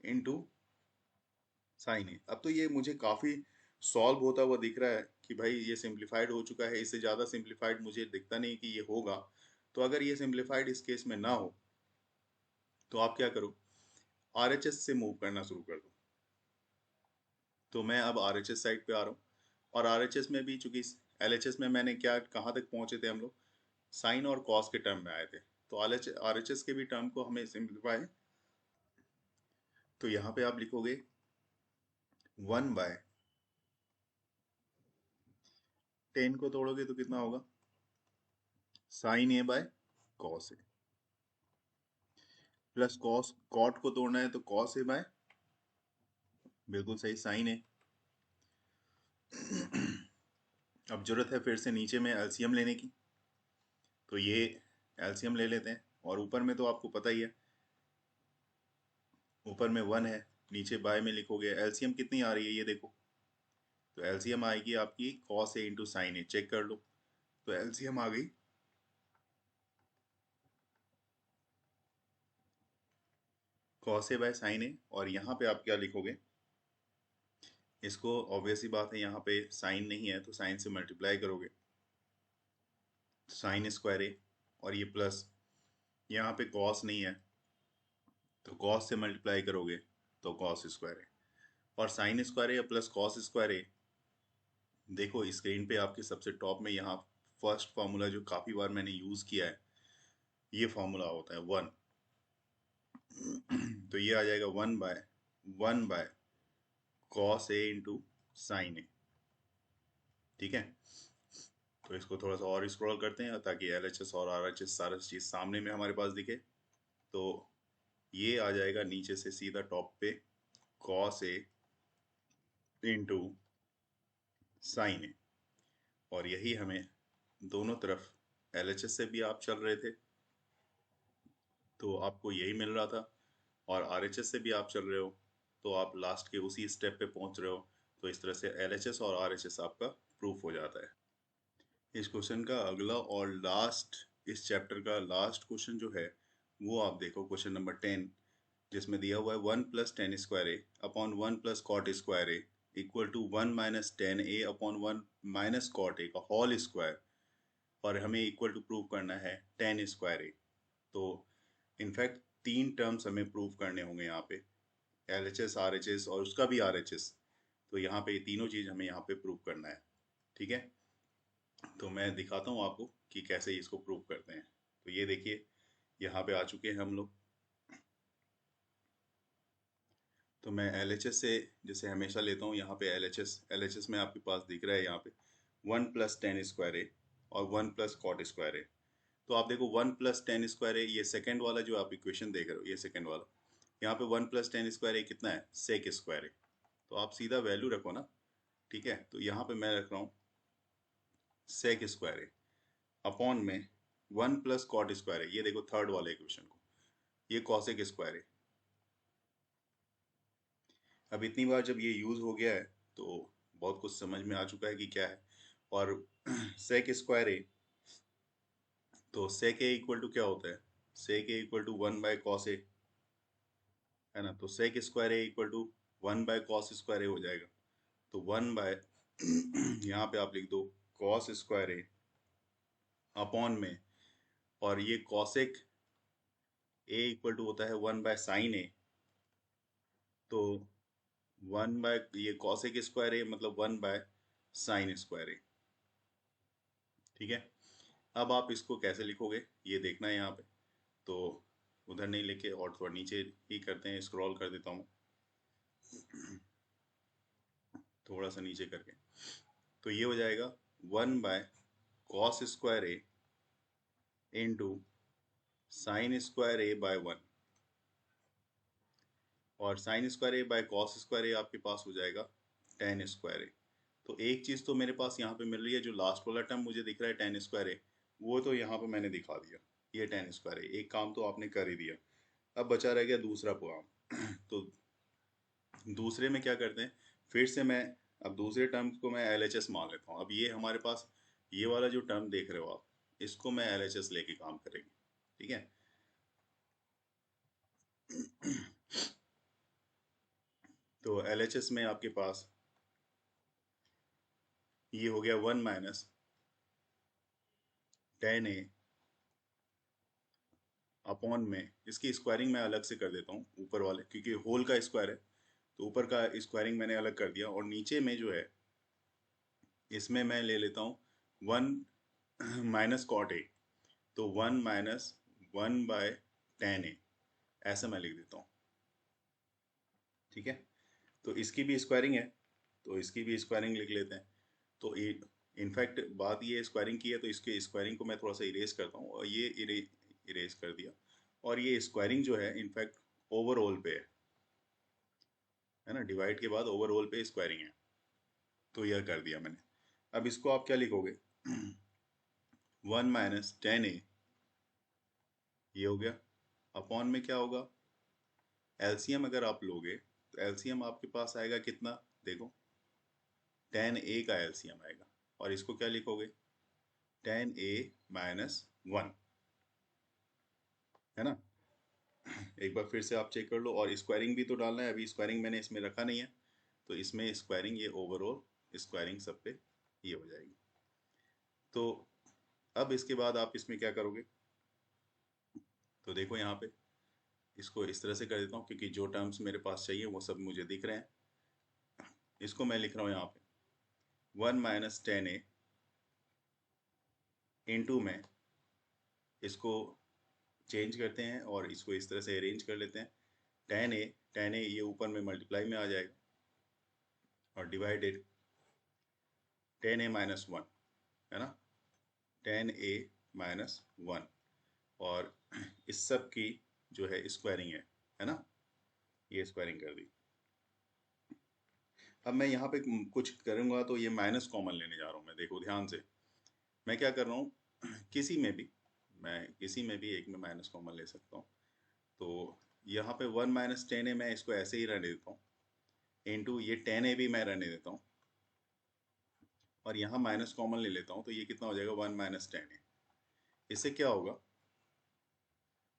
into sine A. अब तो ये मुझे काफ़ी सॉल्व होता हुआ दिख रहा है कि भाई ये सिंप्लीफाइड हो चुका है, इससे ज़्यादा सिंप्लीफाइड मुझे दिखता नहीं कि ये होगा। तो अगर ये सिंप्लीफाइड इस केस में ना हो तो आप क्या करो, आरएचएस से मूव करना शुरू कर दो। तो मैं अब आरएचएस साइड पे आ रहा हूँ, और आरएचएस में भी चूंकि एलएचएस में मैंने क्या, कहाँ तक पहुंचे थे हम लोग, साइन और कॉस के टर्म में आए थे। तो आरएचएस के भी टर्म को हमें सिंप्लीफाई, तो यहाँ पे आप लिखोगे 1/10 को तोड़ोगे तो कितना होगा, sine A by cos A, plus cos, cot को तोड़ना है तो कॉस ए बाय, बिल्कुल सही, साइन ए। अब जरूरत है फिर से नीचे में एलसीएम लेने की, तो ये एलसीएम ले लेते हैं। और ऊपर में तो आपको पता ही है, ऊपर में 1 है, नीचे बाय में लिखोगे। एलसीएम कितनी आ रही है ये देखो, तो एलसीएम आएगी आपकी cos A into sine A, check कर लो। तो एलसीएम आ गई कॉस ए बाय साइन ए, और यहाँ पे आप क्या लिखोगे, इसको ऑब्वियस ही बात है, यहाँ पे साइन नहीं है तो साइन से मल्टीप्लाई करोगे, साइन स्क्वायर ए, और ये प्लस, यहाँ पे कॉस नहीं है तो कॉस से मल्टीप्लाई करोगे तो कॉस स्क्वायर ए, और sign square A plus cos square A. देखो स्क्रीन पे आपके सबसे टॉप में यहाँ फर्स्ट फार्मूला जो काफ़ी बार मैंने यूज़ किया है, ये फार्मूला होता है 1। तो ये आ जाएगा 1/1 कॉस ए इंटू साइन ए, ठीक है। तो इसको थोड़ा सा और स्क्रॉल करते हैं ताकि एलएचएस और आरएचएस सारा चीज़ सामने में हमारे पास दिखे। तो ये आ जाएगा नीचे से सीधा टॉप पे कॉस ए इंटू साइन ए, और यही हमें दोनों तरफ एलएचएस से भी आप चल रहे थे तो आपको यही मिल रहा था, और आरएचएस से भी आप चल रहे हो तो आप लास्ट के उसी स्टेप पे पहुंच रहे हो। तो इस तरह से एलएचएस और आरएचएस आपका प्रूफ हो जाता है। इस क्वेश्चन का अगला और लास्ट, इस चैप्टर का लास्ट क्वेश्चन जो है वो आप देखो, क्वेश्चन नंबर 10, जिसमें दिया हुआ है 1 + tan² A upon 1 + cot² A equal to 1 - tan a अपॉन 1 - cot a का होल स्क्वायर, और हमें इक्वल टू प्रूव करना है tan² ए। तो इनफैक्ट 3 टर्म्स हमें प्रूव करने होंगे यहाँ पे, एलएचएस, आरएचएस और उसका भी आरएचएस। तो यहाँ पे ये तीनों चीज़ हमें यहाँ पे प्रूव करना है, ठीक है। तो मैं दिखाता हूँ आपको कि कैसे इसको प्रूव करते हैं। तो ये देखिए यहाँ पे आ चुके हैं हम लोग। तो मैं एलएचएस से जैसे हमेशा लेता हूँ, यहाँ पे एलएचएस में आपके पास दिख रहा है यहाँ पे 1 + tan² ए और 1 + cot² ए। तो आप देखो 1 + tan² ए, ये सेकेंड वाला जो आप इक्वेशन देख रहे हो, ये सेकेंड वाला, यहाँ पे 1 + tan² ए कितना है, sec² ए। तो आप सीधा वैल्यू रखो ना, ठीक है। तो यहाँ पे मैं रख रहा हूँ sec² ए अपॉन में 1 + cot² ए, ये देखो थर्ड वाले इक्वेशन को, ये cosec² ए। अब इतनी बार जब ये यूज़ हो गया है तो बहुत कुछ समझ में आ चुका है कि क्या है। और sec² ए, तो sec ए इक्वल टू क्या होता है, sec A equal to 1/cos A, है ना। तो sec² A equal to 1/cos² ए हो जाएगा। तो 1 बाय यहाँ पे आप लिख दो cos² ए अपॉन में, और ये cosec ए इक्वल टू होता है 1/sin ए। तो 1 बाय ये cosec² ए मतलब 1/sin² ए, ठीक है। अब आप इसको कैसे लिखोगे ये देखना है यहाँ पे। तो उधर नहीं लेके और थोड़ा नीचे ही करते हैं, स्क्रॉल कर देता हूँ थोड़ा सा नीचे करके। तो ये हो जाएगा 1/cos² a into sin² a/1, और sin² a/cos² आपके पास हो जाएगा tan²a। तो एक चीज़ तो मेरे पास यहाँ पे मिल रही है, जो लास्ट वाला टर्म मुझे दिख रहा है tan²a, वो तो यहाँ पे मैंने दिखा दिया, ये tan²a। एक काम तो आपने कर ही दिया। अब बचा रह गया दूसरा काम तो दूसरे में क्या करते हैं, फिर से मैं अब दूसरे टर्म को मैं LHS मान लेता हूँ। अब ये हमारे पास ये वाला जो टर्म देख रहे हो आप, इसको मैं LHS लेके काम करेंगे, ठीक है। तो LHS में आपके पास ये हो गया 1 - tan a अपॉन में, इसकी स्क्वायरिंग मैं अलग से कर देता हूँ ऊपर वाले, क्योंकि होल का स्क्वायर है तो ऊपर का स्क्वायरिंग मैंने अलग कर दिया। और नीचे में जो है इसमें मैं ले लेता हूँ 1 - cot a, तो 1 - 1/tan a, ऐसा मैं लिख देता हूँ, ठीक है। तो इसकी भी स्क्वायरिंग है, तो इसकी भी स्क्वायरिंग लिख लेते हैं। तो इनफैक्ट बात ये स्क्वायरिंग की है, तो इसके स्क्वायरिंग को मैं थोड़ा सा इरेज करता हूँ, और ये इरेज कर दिया। और ये स्क्वायरिंग जो है इनफैक्ट ओवरऑल पे है ना, डिवाइड के बाद ओवरऑल पे स्क्वायरिंग है, तो यह कर दिया मैंने। अब इसको आप क्या लिखोगे 1 - tan a, ये हो गया, अपॉन में क्या होगा, एलसीएम अगर आप लोगे तो एलसीएम आपके पास आएगा कितना, देखो tan a का एलसीएम आएगा, और इसको क्या लिखोगे tan a - 1, है ना। एक बार फिर से आप चेक कर लो, और स्क्वायरिंग भी तो डालना है, अभी स्क्वायरिंग मैंने इसमें रखा नहीं है, तो इसमें स्क्वायरिंग ये ओवरऑल स्क्वायरिंग सब पे ये हो जाएगी। तो अब इसके बाद आप इसमें क्या करोगे, तो देखो यहाँ पे इसको इस तरह से कर देता हूँ, क्योंकि जो टर्म्स मेरे पास चाहिए वो सब मुझे दिख रहे हैं। इसको मैं लिख रहा हूँ यहाँ पे 1 - tan a इंटू में, इसको चेंज करते हैं और इसको इस तरह से अरेंज कर लेते हैं। tan a ये ऊपर में मल्टीप्लाई में आ जाएगा, और डिवाइडेड tan a - 1, है ना, tan a - 1, और इस सब की जो है स्क्वायरिंग है ना, ये स्क्वायरिंग कर दी। अब मैं यहाँ पे कुछ करूँगा तो ये माइनस कॉमन लेने जा रहा हूँ मैं, देखो ध्यान से मैं क्या कर रहा हूँ किसी में भी, मैं किसी में भी एक में माइनस कॉमन ले सकता हूँ। तो यहाँ पे 1 - tan a मैं इसको ऐसे ही रहने देता हूँ, इंटू ये tan a भी मैं रहने देता हूँ, और यहाँ माइनस कॉमन ले लेता हूँ, तो ये कितना हो जाएगा 1 - tan a। इससे क्या होगा,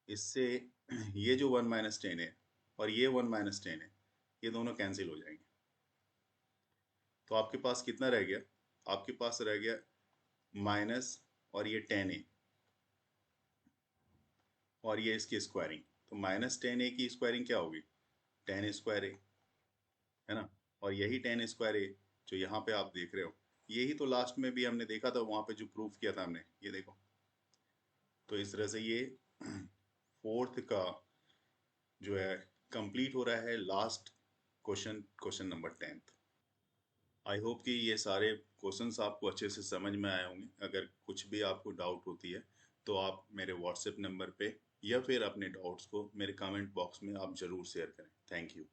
इससे ये जो 1 - tan a और ये 1 - tan a, ये दोनों कैंसिल हो जाएंगे। तो आपके पास कितना रह गया, आपके पास रह गया माइनस, और ये tan a, और ये इसकी स्क्वायरिंग। तो -tan a की स्क्वायरिंग क्या होगी, tan²a, है ना। और यही tan²a जो यहाँ पे आप देख रहे हो, यही तो लास्ट में भी हमने देखा था, वहां पे जो प्रूफ किया था हमने, ये देखो। तो इस तरह से ये फोर्थ का जो है कंप्लीट हो रहा है, last question, question number 10th। I hope कि ये सारे क्वेश्चंस आपको अच्छे से समझ में आए होंगे। अगर कुछ भी आपको डाउट होती है तो आप मेरे व्हाट्सएप नंबर पे या फिर अपने डाउट्स को मेरे कमेंट बॉक्स में आप ज़रूर शेयर करें। Thank you.